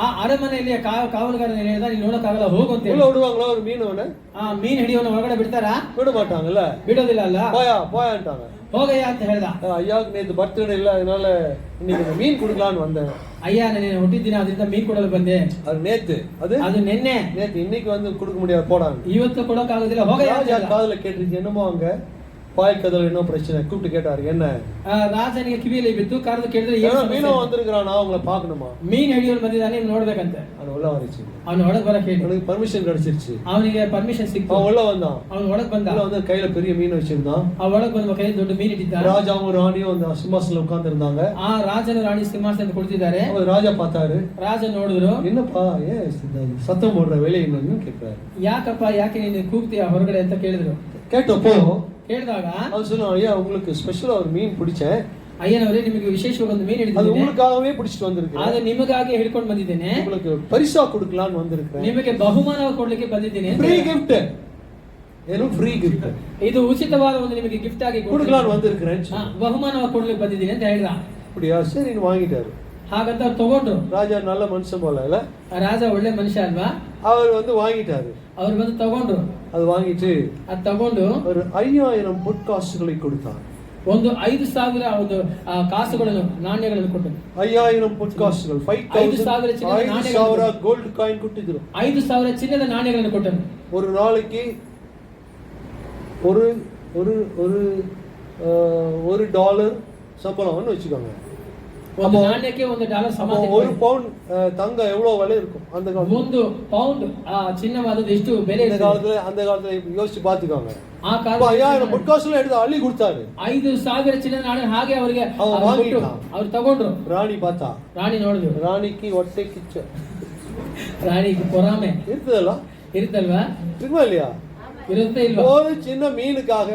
ಆ ಅರಮನೆಯಲ್ಲಿ ಕಾವಲುಗಾರನ ಹೇಳಿದ ನೀನು ನೋಡಕ್ಕಾಗಲ್ಲ ಹೋಗು ಅಂತ உள்ள விடுவாங்களா ஒரு மீனவனை? ಆ ಮೀನು ಹಿಡಿಯೋನು ಒಳಗಡೆ ಬಿಡ್ತಾರಾ? விட மாட்டாங்கல்ல. ಬಿಡೋದಿಲ್ಲ ಅಲ್ಲ. போயான்ட்டாங்க. ಹೋಗಯ್ಯ ಅಂತ ಹೇಳ್ದ. ஐயாவுக்கு நேத்து பர்த்டே இல்ல, அதனால இன்னைக்கு மீன் கொடுக்கலான்னு வந்தேன். ಅಯ್ಯ ನಾನು ಹುಟ್ಟಿದ್ದಿನ ಅದರಿಂದ ಮೀನು ಕೊಡಲು ಬಂದೆ. அது நேத்து, அது ನಿನ್ನೆ. நேத்து, இன்னைக்கு வந்து கொடுக்க முடியாது போடாங்க. ಇವತ್ತು ಕೊಡೋಕ್ಕಾಗೋದಿಲ್ಲ ಹೋಗಯ್ಯ ಅಂತ ಹೇಳ್ದ. காதுல கேட்டுருச்சு என்னமோ அங்க பாய் கதவுல என்ன பிரச்சனை கூப்பிட்டு கேட்டாரு. என்ன? ರಾಜನಿಗೆ ಕಿವಿಯಲ್ಲಿ ಬಿತ್ತು. ಕರೆದು ಕೇಳಿದ್ರೆ மீனோ வந்திருக்கிறானா, அவங்கள பாக்கணுமா? ಮೀನು ಹಿಡಿಯೋರು ಬಂದಿದ್ದಾನೆ, ನೋಡ್ಬೇಕಂತೆ. அவன் உள்ள வந்துச்சு. ಅವನು ಒಳಗೆ ಬರಕ್ಕೆ ಹೇಳಿ. அவனுக்கு பர்மிஷன் கிடைச்சிருச்சு. ಅವನಿಗೆ ಪರ್ಮಿಷನ್ ಸಿಕ್ತು. அவன் உள்ள வந்தான். ಅವನು ಒಳಗೆ ಬಂದ. உள்ள வந்து கையில பெரிய மீன் வச்சிருந்தான். ಆ ಒಳಗೆ ಬಂದ ಕೈ ದೊಡ್ಡ ಮೀನು ಇಟ್ಟಿದ್ದ. ராஜாவும் ராணியும் அந்த சிம்மாசனத்துல உட்கார்ந்து இருந்தாங்க. ಆ ರಾಜನ ರಾಣಿ ಸಿಂಹಾಸನದಲ್ಲಿ ಕುಳಿತಿದ್ದಾರೆ. அவர் ராஜா பார்த்தாரு. ರಾಜ ನೋಡಿದ್ರು. என்னப்பா ஏன் சத்தம் போடுற வெளியே என்னன்னு கேட்கிறாரு. ಯಾಕಪ್ಪ ಯಾಕೆ ನೀನು ಕೂಗ್ತೀಯ ಹೊರಗಡೆ ಅಂತ ಕೇಳಿದ್ರು. கேட்டப்போ ಕೇಳಿದಾಗ அவன் சொன்னான், ஐயா உங்களுக்கு ஸ்பெஷலா ஒரு மீன் பிடிச்சேன். ಅಯ್ಯನವರೇ ನಿಮಗೆ ವಿಶೇಷವಾಗಿ ಒಂದು ಮೀನು அது ಹಿಡಿದಿದ್ದೇನೆ. உங்களுக்காகவே பிடிச்சிட்டு வந்திருக்கேன். ಅದು ನಿಮಗಾಗಿ ಹಿಡ್ಕೊಂಡು ಬಂದಿದ್ದೇನೆ. உங்களுக்கு பரிசா கொடுக்கலாம்னு வந்திருக்கேன். ನಿಮಗೆ ಬಹುಮಾನವಾಗಿ ಕೊಡ್ಲಿಕ್ಕೆ ಬಂದಿದ್ದೇನೆ. Free gift. ಏನು ಫ್ರೀ ಗಿಫ್ಟ್? ಇದು ಉಚಿತವಾದ ಒಂದು ನಿಮಗೆ ಗಿಫ್ಟ್ ಆಗಿ கொடுக்கலாம்னு வந்திருக்கேன். ಬಹುಮಾನವಾಗಿ ಕೊಡ್ಲಿಕ್ಕೆ ಬಂದಿದ್ದೇನೆ ಅಂತ ಹೇಳಿದ. அப்படியா? சரின்னு வாங்கிட்டாரு. ಹಾಗಂತ ಅವ್ರು ತಗೊಂಡ್ರು. ராஜா நல்ல மனுஷன் போல இல்ல? ರಾಜ ಒಳ್ಳೆ ಮನುಷ್ಯ ಅಲ್ವಾ? அவர் வந்து வாங்கிட்டாரு. ಅವ್ರು ಬಂದು ತಗೊಂಡ್ರು. அது வாங்கிட்டு ಅದು ತಗೊಂಡು ஒரு 5000 பொற்காசுகளை கொடுத்தார். ಒಂದು 5000 ಒಂದು ಕಾಸುಗಳನ್ನು ನಾಣ್ಯಗಳನ್ನು ಕೊಟ್ಟರು. 5000 பொற்காசுகள் 5000 ಗೋಲ್ಡ್ ಕಾಯಿನ್ ಕೊಟ್ಟಿದ್ರು. 5000 ಚಿನ್ನದ ನಾಣ್ಯಗಳನ್ನು ಕೊಟ್ಟರು. ஒரு நாளைக்கு ஒரு ஒரு ஒரு ஒரு டாலர் சம்பளம்னு வச்சுக்கோங்க. ಒಂದು ನಾಣ್ಯಕ್ಕೆ $1 ಸಮ. ஒரு பவுண்ட் தங்கம் எவ்வளவு விலை இருக்கும் அந்த காலத்துல? ಒಂದು ಪೌಂಡ್ ಚಿನ್ನವಾದದ್ದು ಎಷ್ಟು ಬೆಲೆ இந்த காலத்துல அந்த காலத்துல யோசிச்சு பாத்துக்கோங்க. ಆ ಕಾಲ 5000 பொற்காசுல எடுத்து அள்ளி கொடுத்தாரு. 5000 ಚಿನ್ನದ ನಾಣ್ಯ ಹಾಗೆ ಅವರಿಗೆ ಅವ್ರು ತಗೊಂಡ್ರು. ராணி பார்த்தா. ರಾಣಿ ನೋಡಿದ್ರು. ராணிக்கு ಹೊಟ್ಟೆ ಕಿಚ್ಚ. ರಾಣಿಗೆ ಪೊರಾಮೆ ಇರ್ತದಲ್ಲ? ಇರುತ್ತಲ್ವಾ? இருக்குமா இல்லையா? ಇರುತ್ತೆ ಇಲ್ವಾ? ஒரு சின்ன மீனுக்காக,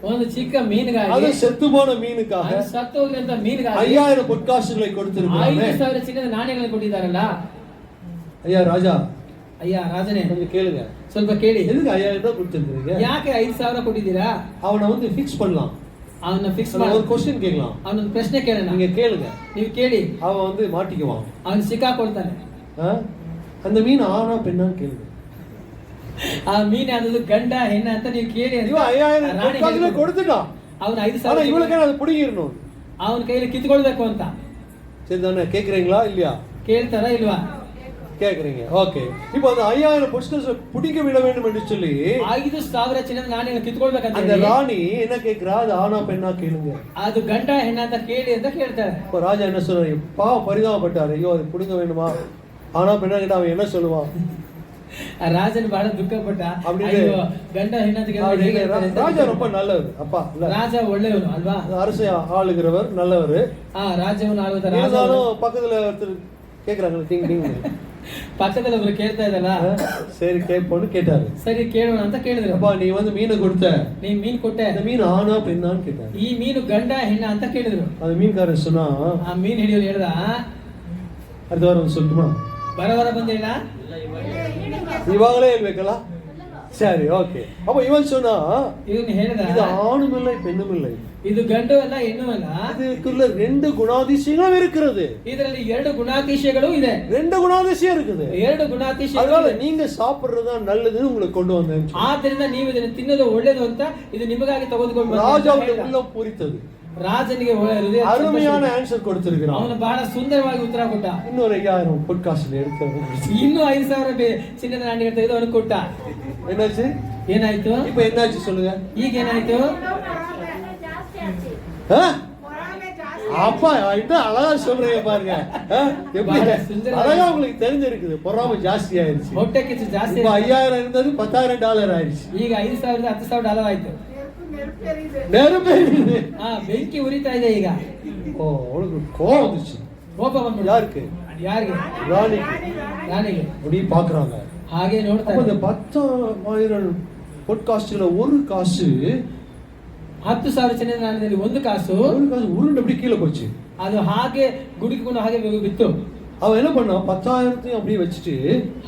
ಒಂದು ಚಿಕ್ಕ ಮೀನುಗಾಗಿ, அது செத்து போன மீனுக்காக ಸತ್ತು ಹೋಗಿರಂತ ಮೀನುಗಾಗಿ 5000 பொற்காசுகளை கொடுத்திருக்காங்க. 5000 ಚಿನ್ನದ ನಾಣ್ಯಗಳನ್ನು ಕೊಟ್ಟಿದ್ದಾರಲ್ಲ. ஐயா ராஜா, ಅಯ್ಯ ರಾಜನೇ கொஞ்சம் கேளுங்க. ಸ್ವಲ್ಪ ಕೇಳಿ. எதுக்கு 5000 ரூபாய் கொடுத்திருக்கீங்க? ಯಾಕೆ 5000 ಕೊಟ್ಟಿದ್ದೀರಾ? அவனை வந்து ஃபிக்ஸ் பண்ணலாம். ಅವನ್ನ ಫಿಕ್ಸ್ ஒரு ಮಾಡಿ क्वेश्चन கேட்கலாம். ಅವನೊಂದು ಪ್ರಶ್ನೆ ಕೇಳೋಣ. நீங்க கேளுங்க. ನೀವು ಕೇಳಿ. அவன் வந்து மாட்டிக்குவான். ಅವನು ಸಿಕ್ಕಾಕೊಳ್ತಾನೆ. அந்த மீன் ஆனா பெண்ணான்னு கேளுங்க. ಆ ಮೀನು ಯಾವ್ದು ಗಂಡ ಹೆಣ್ಣ ಅಂತ ನೀವು ಕೇಳಿ. இவன் 5000 பொற்காசுகளை கொடுத்துட்டான். ಅವನು 5000 ஆனா இவளுக்கு அது புடிங்கிரணும். ಅವನ ಕೈಯಲ್ಲಿ ಕಿತ್ಕೊಳ್ಬೇಕು ಅಂತ. சரி தானே? கேக்குறீங்களா இல்லையா? ಕೇಳ್ತಾರಾ ಇಲ್ವಾ? கேக்குறீங்க. ஓகே. இப்போ அந்த 5000 பொற்காசுகளை புடிக்க விட வேண்டும் என்று சொல்லி 5000 ಚಿನ್ನದ ನಾಣ್ಯಗಳನ್ನು ಕಿತ್ಕೊಳ್ಬೇಕಂತ அந்த ராணி என்ன கேக்குறா? அது ஆனா பெண்ணா கேளுங்க. ಅದು ಗಂಡ ಹೆಣ್ಣ ಅಂತ ಕೇಳಿ ಅಂತ ಕೇಳ್ತಾರೆ. இப்போ ராஜா என்ன சொல்றாரு? பாவம் பரிதாபப்பட்டாரு. ஐயோ அது புடிங்க வேணுமா? ஆனா பெண்ணா கேட்டா அவன் என்ன சொல்லுவான்? ರಾಜನ್ ಬಹಳ ದುಃಖಪಟ್ಟ. ಗಂಡ ಹೆಣ್ಣ ராஜா ரொம்ப நல்லவர் அப்பா. ರಾಜ ಒಳ್ಳೆಯವನು ಅಲ್ವಾ? அரசை ஆளுகிறவர் நல்லவர். ರಾಜ್ಯವನ್ನು ಆಳುವ ರಾಜ. பக்கத்துல ஒருத்தர் கேக்குறாங்க டிங் டிங். ಪಕ್ಕದಲ್ಲಿ ಒಬ್ರು ಕೇಳ್ತಾ ಇದ್ದಲ್ಲ. சரி கேட்போன்னு கேட்டாரு. ಸರಿ ಕೇಳೋಣ ಅಂತ ಕೇಳಿದ್ರು. அப்பா நீ வந்து மீனை கொடுத்த, ನೀ ಮೀನ್ ಕೊಟ್ಟೆ, இந்த மீன் ஆனா பெண்ணான்னு கேட்டாரு. ಈ ಮೀನು ಗಂಡ ಹೆಣ್ಣ ಅಂತ ಕೇಳಿದ್ರು. அது மீன்காரன் சொன்னா, ಆ ಮೀನ್ ಹಿಡಿಯೋರು ಹೇಳ್ದ, அடுத்த வாரம் சொல்லட்டுமா? ಬರವರ ಬಂದಿಲ್ಲ. ಇವಾಗಲೇ ಹೇಳ್ಬೇಕಲ್ಲ. சரி, ஓகே. அப்ப இவன் சொன்னா ಇವನು ಹೇಳಿದ இது ஆணும் இல்லை பெண்ணும் இல்லை, ಇದು ಗಂಡು ಅಲ್ಲ ಹೆಣ್ಣು ಅಲ್ಲ, இதுக்குள்ள ரெண்டு குணாதிசயங்களும் இருக்கிறது. ಇದರಲ್ಲಿ ಎರಡು ಗುಣಾತಿಶಯಗಳು ಇದೆ. ரெண்டு குணாதிசயம் இருக்குது. ಎರಡು ಗುಣಾತಿಶಯಗಳು. அதனால நீங்க சாப்பிடுறதுதான் நல்லதுன்னு உங்களுக்கு கொண்டு வந்தேன். ಆದ್ದರಿಂದ ನೀವು ಇದನ್ನು ತಿನ್ನೋದು ಒಳ್ಳೇದು ಅಂತ ಇದು ನಿಮಗಾಗಿ ತೆಗೆದುಕೊಂಡು ಬಂದ. ராஜாவுடைய உள்ளம் பூரித்தது. ರಾಜನಿಗೆ ಹೃದಯ அருமையான ஆன்சர் கொடுத்திருக்கிறான். ಅವನು ಬಹಳ ಸುಂದರವಾಗಿ ಉತ್ತರ ಕೊಟ್ಟ. இன்னொரு 5000 பொற்காசு எடுத்து ಇನ್ನು 5000 ಚಿನ್ನದ ನಾಣ್ಯ ತೆಗೆದು ಅವನು ಕೊಟ್ಟ. என்னாச்சு? ಏನಾಯ್ತು? இப்ப என்னாச்சு சொல்லுங்க. ಈಗ ಏನಾಯ್ತು? அப்பா இது அழகா சொல்றீங்க பாருங்க. எப்படி அழகா உங்களுக்கு தெரிஞ்சிருக்குது. பொறாமை ஜாஸ்தி ஆயிருச்சு. ಹೊಟ್ಟೆ ಕಿಚ್ಚು ಜಾಸ್ತಿ. இப்ப 5000 இருந்தது $10,000 ஆயிருச்சு. ಈಗ 5000 $10,000 ಆಯ್ತು. நெருப்பு ಬೆಂಕಿ ಉರಿತಾ ಇದೆ ಈಗ. ஓ, அவளுக்கு கோபம் வந்துச்சு. ಕೋಪ ಬಂದ್ಬಿಟ್ಟು யாருக்கு? ಯಾರಿಗೆ? ರಾಣಿಗೆ. அப்படி பாக்குறாங்க. ಹಾಗೆ ನೋಡ್ತಾರೆ. இந்த 10,000 பொற்காசுல ஒரு காசு 10,000 ಚಿನ್ನದ ನಾಣ್ಯದಲ್ಲಿ ಒಂದು ಕಾಸು உருண்டு அப்படி கீழே போச்சு. ಅದು ಹಾಗೆ ಗುಡುಕಿಕೊಂಡು ಹಾಗೆ ಬಿತ್ತು. அவன் என்ன பண்ணா 10,000 அப்படியே வச்சுட்டு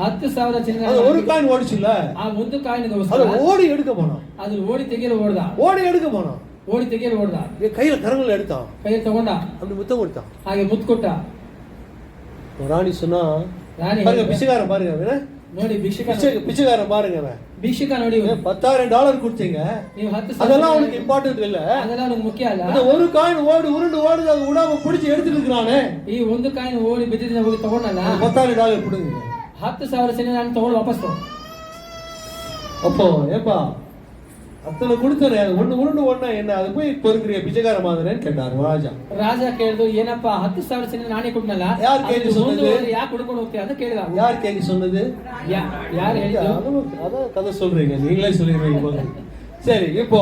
10,000 ಚಿನ್ನದ அது ஒரு காயின் ஓடிச்சுல, ಆ ಒಂದು ಕಾಯಿನ್ அது ஓடி எடுக்க போனான். ಅದು ಓಡಿ ತೆಗೆಯಲು ಓಡ್ದ. ஓடி எடுக்க போனான். ಓಡಿ ತೆಗೆಯಲು ಓಡ್ದ. கையில கரங்களை எடுத்தான். ಕೈಯಲ್ಲಿ ತಗೊಂಡ. அப்படி முத்தம் கொடுத்தான். ಹಾಗೆ ಮುತ್ತು ಕೊಟ್ಟ. ராணி சொன்னா, ರಾಣಿ பாருங்க பிச்சைக்காரன் பாருங்க அவன். ನೋಡಿ பிச்சைக்காரன் பாருங்க அவன். ಭಿಕ್ಷುಕ ನೋಡಿ. $10,000 கொடுத்தீங்க. ನೀವು 10,000 அதெல்லாம் உனக்கு இம்பார்ட்டன்ட் இல்ல. அதெல்லாம் உனக்கு முக்கியம் இல்ல. அந்த ஒரு காயின் உருண்டு ஓடுது, அது விடாம பிடிச்சு எடுத்துட்டு இருக்கானே. ಈ ಒಂದು ಕಾಯಿನ್ ಓಡಿ ಬಿದ್ದಿದ್ದ ಹೋಗಿ ತಗೊಂಡಲ್ಲ. $10,000 கொடுங்க. 10,000 ಚಿನ್ನದ ನಾಣ್ಯ ತಗೊಂಡು ವಾಪಸ್ ತಗೋ. அப்போ ஏப்பா அத்தனை கொடுத்தனே, ஒண்ணு உருண்டு ஒண்ணா என்ன அது போய் பொறுக்கிறிய பிச்சைக்கார மாதிரின்னு கேட்டாரு ராஜா. ರಾಜ ಕೇಳಿದ್ರು, ಏನಪ್ಪ 10,000 ಚಿನ್ನದ ನಾಣ್ಯ ಕೊಟ್ಟನಲ್ಲ, ಯಾರು ಕೇಳಿ சொன்னது? ಯಾಕೆ ಹುಡುಕೊಂಡು ಹೋಗ್ತೀಯ ಅಂತ ಕೇಳಿದ. யார் கேட்க சொன்னது? ಯಾರು ಹೇಳಿದ್ರು? அதான் கதை சொல்றீங்க, நீங்களே சொல்லிடுறீங்க போது. சரி, இப்போ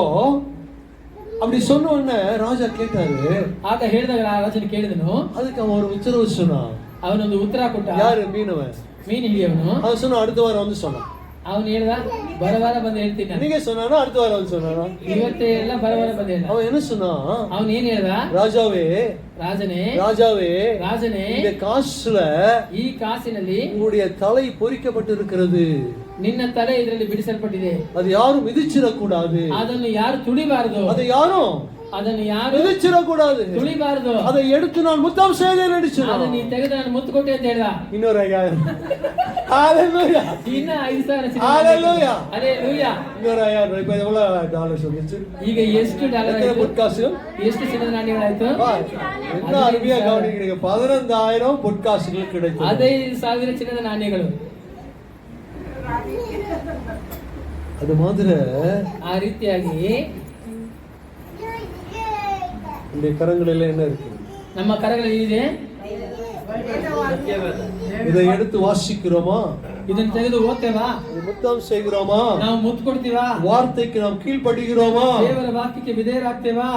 அப்படி சொன்ன உடனே ராஜா கேட்டாரு. ಆಗ ಹೇಳಿದಾಗ ರಾಜನು ಕೇಳಿದನು. அதுக்கு அவன் ஒரு உத்தரவு சொன்னான். ಅವನೊಂದು ಉತ್ತರ ಕೊಟ್ಟ. யாரு? மீனவன். ಮೀನು ಹಿಡಿಯವನು. அவன் சொன்ன அடுத்த வாரம் வந்து சொன்னான். ಅವನು ಹೇಳ್ದ, ಬರವಾರ ಬಂದು ಹೇಳ್ತೀನಿ. நீங்க சொன்னானா அடுத்த வாரம் வந்து சொன்னானா? ಇವತ್ತೇ ಎಲ್ಲ ಬರವಾರ ಬಂದು ಹೇಳ್ದ. அவன் என்ன சொன்னான்? ಅವನು ಏನ್ ಹೇಳ್ದ? ராஜாவே, ರಾಜನೇ, ராஜாவே, ರಾಜನೇ, இந்த காசுல ಈ ಕಾಸಿನಲ್ಲಿ உங்களுடைய தலை பொறிக்கப்பட்டு இருக்கிறது. ನಿನ್ನ ತಲೆ ಇದರಲ್ಲಿ ಬಿಡಿಸಲ್ಪಟ್ಟಿದೆ. அது யாரும் மிதிச்சிடக்கூடாது. ಅದನ್ನು ಯಾರು ತುಳಿಬಾರದು. அதை யாரும் ಅದನ್ನು ಯಾರು மிதிச்சிடக்கூடாது. ತುಳಿಬಾರದು. அதை எடுத்து நான் முத்தம் செய்தேன் நடிச்சு. ಅದನ್ನು ನೀ ತೆಗೆದು ನಾನು ಮುತ್ತು ಕೊಟ್ಟೆ ಅಂತ ಹೇಳ್ದ. இன்னொரு 5000. ஹalleluya. ಇನ್ನ 5,000. ஹalleluya. ஹalleluya. இன்னொரு 5000. இப்போ எவ்வளவு டாலர் சொல்லுச்சு? ಈಗ ಎಷ್ಟು ಡಾಲರ್ எத்தனை ಆಯ್ತು? பொற்காசு? ಎಷ್ಟು ಚಿನ್ನದ ನಾಣ್ಯಗಳಾಯ್ತು? என்ன அருமையா கவனிக்கிறீங்க. 15,000 பொற்காசுகள் கிடைத்தது. 15,000 ಚಿನ್ನದ ನಾಣ್ಯಗಳು. அது மாதிரி ಆ ರೀತಿಯಾಗಿ இந்த கரங்களில என்ன இருக்கு? ನಮ್ಮ ಕರಗಳಲ್ಲಿ ಇದೆ. இதை எடுத்து வாசிக்கிறோமா? ಇದನ್ನು ತೆಗೆದು ಓದ್ತೇವಾ? முத்தம் செய்கிறோமா? ನಾವು ಮುತ್ತು ಕೊಡ್ತೀವಾ? வார்த்தைக்கு நாம் கீழ்ப்படுகிறோமா? ದೇವರ ವಾಕ್ಯಕ್ಕೆ ವಿಧೇಯರಾಗ್ತೇವಾ?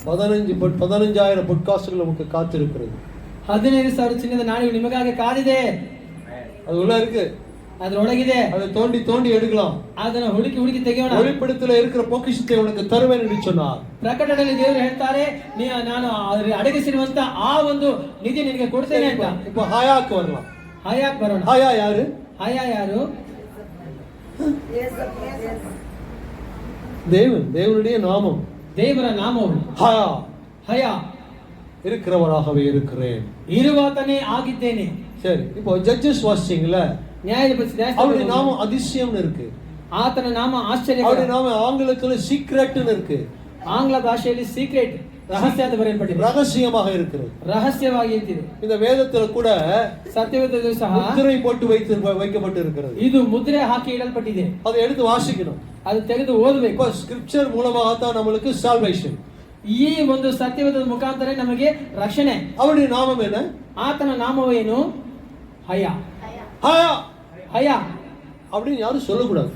15,000 பொற்காசுகள் நமக்கு காத்திருக்கிறது. 15,000 ಚಿನ್ನದ ನಾಣ್ಯಗಳು ನಿಮಗಾಗಿ ಕಾದಿದೆ. அது உள்ள இருக்கு. ಅದರೊಳಗಿದೆ. அதை தோண்டி தோண்டி எடுக்கலாம். ಅದನ್ನು ಹುಡುಕಿ ತೆಗೆಯೋಣ. வெளிப்படுத்தல இருக்கிற பொக்கிஷத்தை உனக்கு தருவேன் என்று சொன்னார். ಪ್ರಕಟಣೆಯಲ್ಲಿ ದೇವರು ಹೇಳ್ತಾರೆ, ನಾನು ಅಡಗಿಸಿರುವಂತ ಆ ಒಂದು ನಿಧಿ ನಿನಗೆ ಕೊಡ್ತೇನೆ ಅಂತ. இப்போ ஹாயாக்கு வரலாம். ಹಯಾಕ್ ಬರೋಣ. ஹாயா யாரு? ಹಯಾ ಯಾರು? தேவனுடைய நாமம். ದೇವರ ನಾಮವು ஹாயா. ಹಯಾ இருக்கிறவராகவே இருக்கிறேன். ಇರುವಾತನೇ ಆಗಿದ್ದೇನೆ. சரி, இப்போ ஜட்ஜஸ் வாசிச்சீங்கல, ನ್ಯಾಯಾಧಿಪತಿ அவருடைய நாமம் அதிசயம்னு இருக்கு. ಆತನ ನಾಮ ಆಶ್ಚರ್ಯ. அவருடைய நாமம் ஆங்கிலத்துல சீக்ரெட்னு இருக்கு. ಆಂಗ್ಲ ಭಾಷೆಯಲ್ಲಿ ಸೀಕ್ರೆಟ್, ರಹಸ್ಯ ಅಂತ ಬರೆಯಲ್ಪಟ್ಟಿದೆ. ரகசியமாக இருக்கிறது. ರಹಸ್ಯವಾಗಿ ಅಂತಿದೆ. இந்த வேதத்துல கூட ಸತ್ಯವೇದದಲ್ಲಿ ಸಹ முத்திரை போட்டு வைக்கப்பட்டு இருக்கிறது. ಇದು ಮುದ್ರೆ ಹಾಕಿ ಇಡಲ್ಪಟ್ಟಿದೆ. அதை எடுத்து வாசிக்கணும். ಅದು ತೆಗೆದು ಓದಬೇಕು. இப்போ ஸ்கிரிப்சர் மூலமாக தான் நமக்கு சால்வேஷன். ಈ ಒಂದು ಸತ್ಯವೇದದ ಮುಖಾಂತರ ನಮಗೆ ರಕ್ಷಣೆ. அவருடைய நாமம் என்ன? ಆತನ ನಾಮವೇನು? ಹಯಾ. ஹாயா ಹಯಾ அப்படின்னு யாரும் சொல்லக்கூடாது.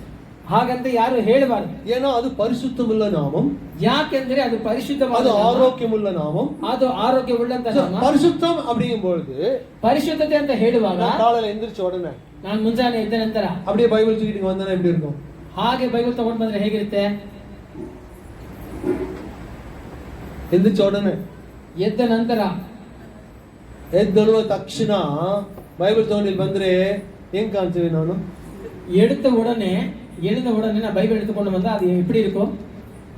ಹಾಗಂತ ಯಾರು ಹೇಳಬಾರದು. ஏன்னா அது பரிசுத்தமுள்ள நாமம். ಯಾಕೆಂದ್ರೆ ಅದು ಪರಿಶುದ್ಧವಾದ அது ನಾಮ. ஆரோக்கியமுள்ள நாமம். ಅದು ಆರೋಗ್ಯವುಳ್ಳಂತ ನಾಮ. பரிசுத்தம் அப்படிங்கும்போது ಪರಿಶುದ್ಧತೆ ಅಂತ ಹೇಳುವಾಗ காலையில எந்திரிச்ச உடனே ನಾನು ಮುಂಜಾನೆ ಎದ್ದ ನಂತರ அப்படியே பைபிள் தூக்கிட்டு வந்தா எப்படி இருக்கும்? ಹಾಗೆ ಬೈಬಲ್ ತಗೊಂಡು ಬಂದ್ರೆ ಹೇಗಿರುತ್ತೆ? எந்திரிச்ச உடனே ಎದ್ದ ನಂತರ ಎದ್ದಳುವ ತಕ್ಷಣ ಬೈಬಲ್ ತಗೊಂಡಿಲ್ಲಿ ಬಂದ್ರೆ ಹೆಂಗ್ ಕಾಣ್ತೀವಿ ನಾನು? எழுந்த உடனே நான் பைபிள் எடுத்துக்கொண்டு வந்தா அது எப்படி இருக்கும்?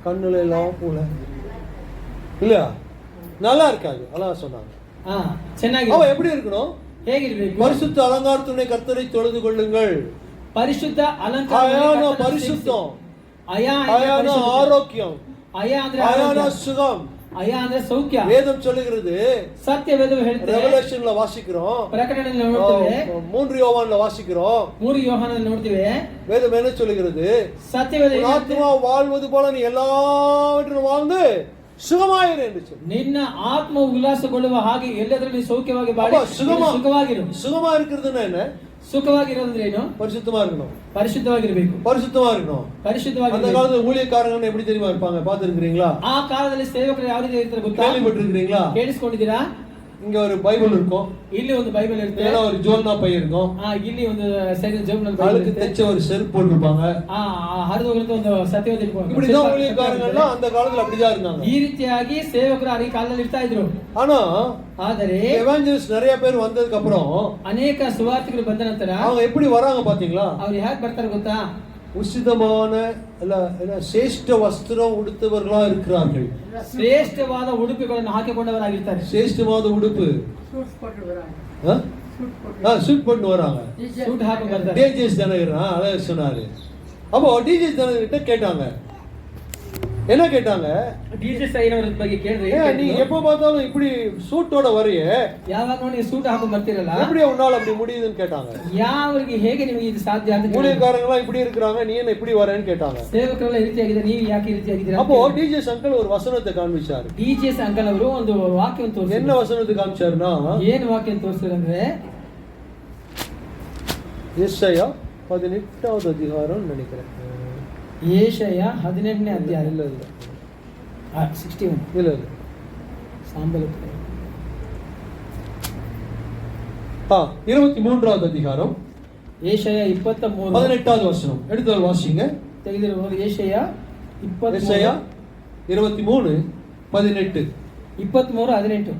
கண்ணுல எல்லாம் பூல இல்லையா, நல்லா இருக்காது. அதான் சொன்னாங்க. ಚೆನ್ನಾಗಿ அவ எப்படி இருக்கணும்? ಹೇಗಿರಬೇಕು? பரிசுத்த அலங்காரத்துடனே கர்த்தரை தொழுது கொள்ளுங்கள். ಪರಿಶುದ್ಧ அயான பரிசுத்தம், அயான ஆரோக்கியம், அயான சுகம், ಅಂದ್ರೆ ಸೌಖ್ಯ. வேதம் சொல்லுகிறது. ಸತ್ಯ ವೇದವು ಹೇಳುತ್ತದೆ. ரெவலேஷன்ல வாசிக்கிறோம், ಪ್ರಕಟಣೆಯಲ್ಲಿ ನೋಡ್ತೇವೆ, 3 யோவான்ல வாசிக்கிறோம், 3 யோಹಾನದಲ್ಲಿ ನೋಡ್ತೇವೆ. வேதம் என்ன சொல்லுகிறது? சத்தியவேத ஆத்மா வாழ்வது போல நீ எல்லாவற்றிலும் வாழ்ந்து சுகமாயிரு என்று சொல்லு. ನಿನ್ನ ಆತ್ಮ ಉಲ್ಲಾಸಗೊಳ್ಳುವ ಹಾಗೆ ಎಲ್ಲದರಲ್ಲಿ ಸೌಖ್ಯವಾಗಿ ಬಾಳಿ ಸುಖವಾಗಿರು. சுகமா இருக்கிறதுன்னா என்ன? ಸುಖವಾಗಿರೋದ್ರೆ ಏನು? பரிசுத்தமா இருக்கணும், ಪರಿಶುದ್ಧವಾಗಿರಬೇಕು, பரிசுத்தமா இருக்கணும். அந்த காலத்துல ஊழியக்காரங்க எப்படி தெரியுமா இருப்பாங்க? பாத்துருக்கீங்களா? ಆ ಕಾಲದಲ್ಲಿ ಸೇವಕರು ಯಾವ ರೀತಿ ಇರ್ತಾರೆ ಗೊತ್ತಾ? கேள்விப்பட்டிருக்கீங்களா? ಕೇಳಿಸ್ಕೊಂಡಿದ್ದೀರಾ? இங்க ஒரு பைபிள் இருக்கும், ಇಲ್ಲಿ ಒಂದು ಬೈಬಲ್ ಇರುತ್ತೆ, இல்ல ஒரு ஜோல்னா பை இருக்கும், ಇಲ್ಲಿ ಒಂದು ಸೈಡ್ ಜೋಬ್ನಲ್ಲಿ அதுக்கு தைச்ச ஒரு செருப்பு போட்டுருப்பாங்க, ಹರಿದು ಹೋಗಿರೋ ಒಂದು ಸತ್ಯವೇದ ಇಟ್ಕೊಂಡು. இப்படிதான் ஊழியக்காரங்க அந்த காலத்துல அப்படிதான் இருந்தாங்க. ಈ ರೀತಿಯಾಗಿ ಸೇವಕರು ಆ ಕಾಲದಲ್ಲಿ ಇರ್ತಾ ಇದ್ರು. ಆದರೆ எவாஞ்சலிஸ்ட் நிறைய பேர் வந்ததுக்கு அப்புறம், ಅನೇಕ ಸುವಾರ್ತಿಗಳು ಬಂದ ನಂತರ அவங்க எப்படி வராங்க பாத்தீங்களா? ಅವ್ರು ಹೇಗೆ ಬರ್ತಾರೆ ಗೊತ್ತಾ? உசிதமான சேஷ்ட வஸ்திரம் உடுத்தவர்களா இருக்கிறார்கள். ಶ್ರೇಷ್ಠವಾದ ಉಡುಪುಗಳನ್ನು ಹಾಕಿಕೊಂಡವರಾಗಿರ್ತಾರೆ. சேஷ்டவாத உடுப்பு, சூட் போட்டு வராங்க, சூட் ಹಾಕಿ ಬರ್ತಾರೆ. டிஜிஎஸ் ஜனகர் அத சொன்னாரு. அப்போ டிஜிஎஸ் ஜனகர் கிட்ட கேட்டாங்க, என்ன கேட்டாங்க? டிஜிஎஸ் ஐனவರ ಬಗ್ಗೆ ಕೇಳಿದ್ರೆ, நீ எப்ப பார்த்தாலும் இப்படி சூட்டோட வரைய, ಯಾವಾಗ ನೋಡಿ ಸೂಟ್ ಹಾಕೊಂಡು ಬರ್ತಿರಲ್ಲ, எப்படி உன்னால அப்படி முடியுதுன்னு கேட்டாங்க. ಯಾವರಿಗೆ ಹೇಗೆ ನಿಮಗೆ ಇದು ಸಾಧ್ಯ ಅಂತ. ஊழியக்காரங்க எல்லாம் இப்படி இருக்காங்க, நீ என்ன இப்படி வரேன்னு கேட்டாங்க. ಸೇವಕರೆಲ್ಲ ಈ ರೀತಿಯಾಗಿದೆ, ನೀವು ಯಾಕೆ ಈ ರೀತಿಯಾಗಿದ್ದೀರಾ? அப்போ டிஜிஎஸ் அங்கிள் ஒரு வசனத்தை காண்பிச்சாரு. டிஜிஎஸ் ಅಂಕಲ್ ಅವರು ಒಂದು ವಾಕ್ಯವನ್ನು ತೋರಿಸಿದ್ರು. என்ன வசனத்தை காமிச்சாருன்னா, ಏನು ವಾಕ್ಯವನ್ನು ತೋರಿಸಿದ್ರು ಅಂದ್ರೆ, ಯೆಶಯಾ 18வது அதிகாரம் நினைக்கிறேன். ಯೆಶಯಾ 18ನೇ ಅಧ್ಯಾಯ. இல்ல 61 இல்ல சாம்பல் 23வது அதிகாரம், ಯೆಶಯಾ 23 18வது வசனம். எடுத்து வாசிங்க. ತೆಗೆದಿರುವುದು ಯೆಶಯಾ 23:18. 23:18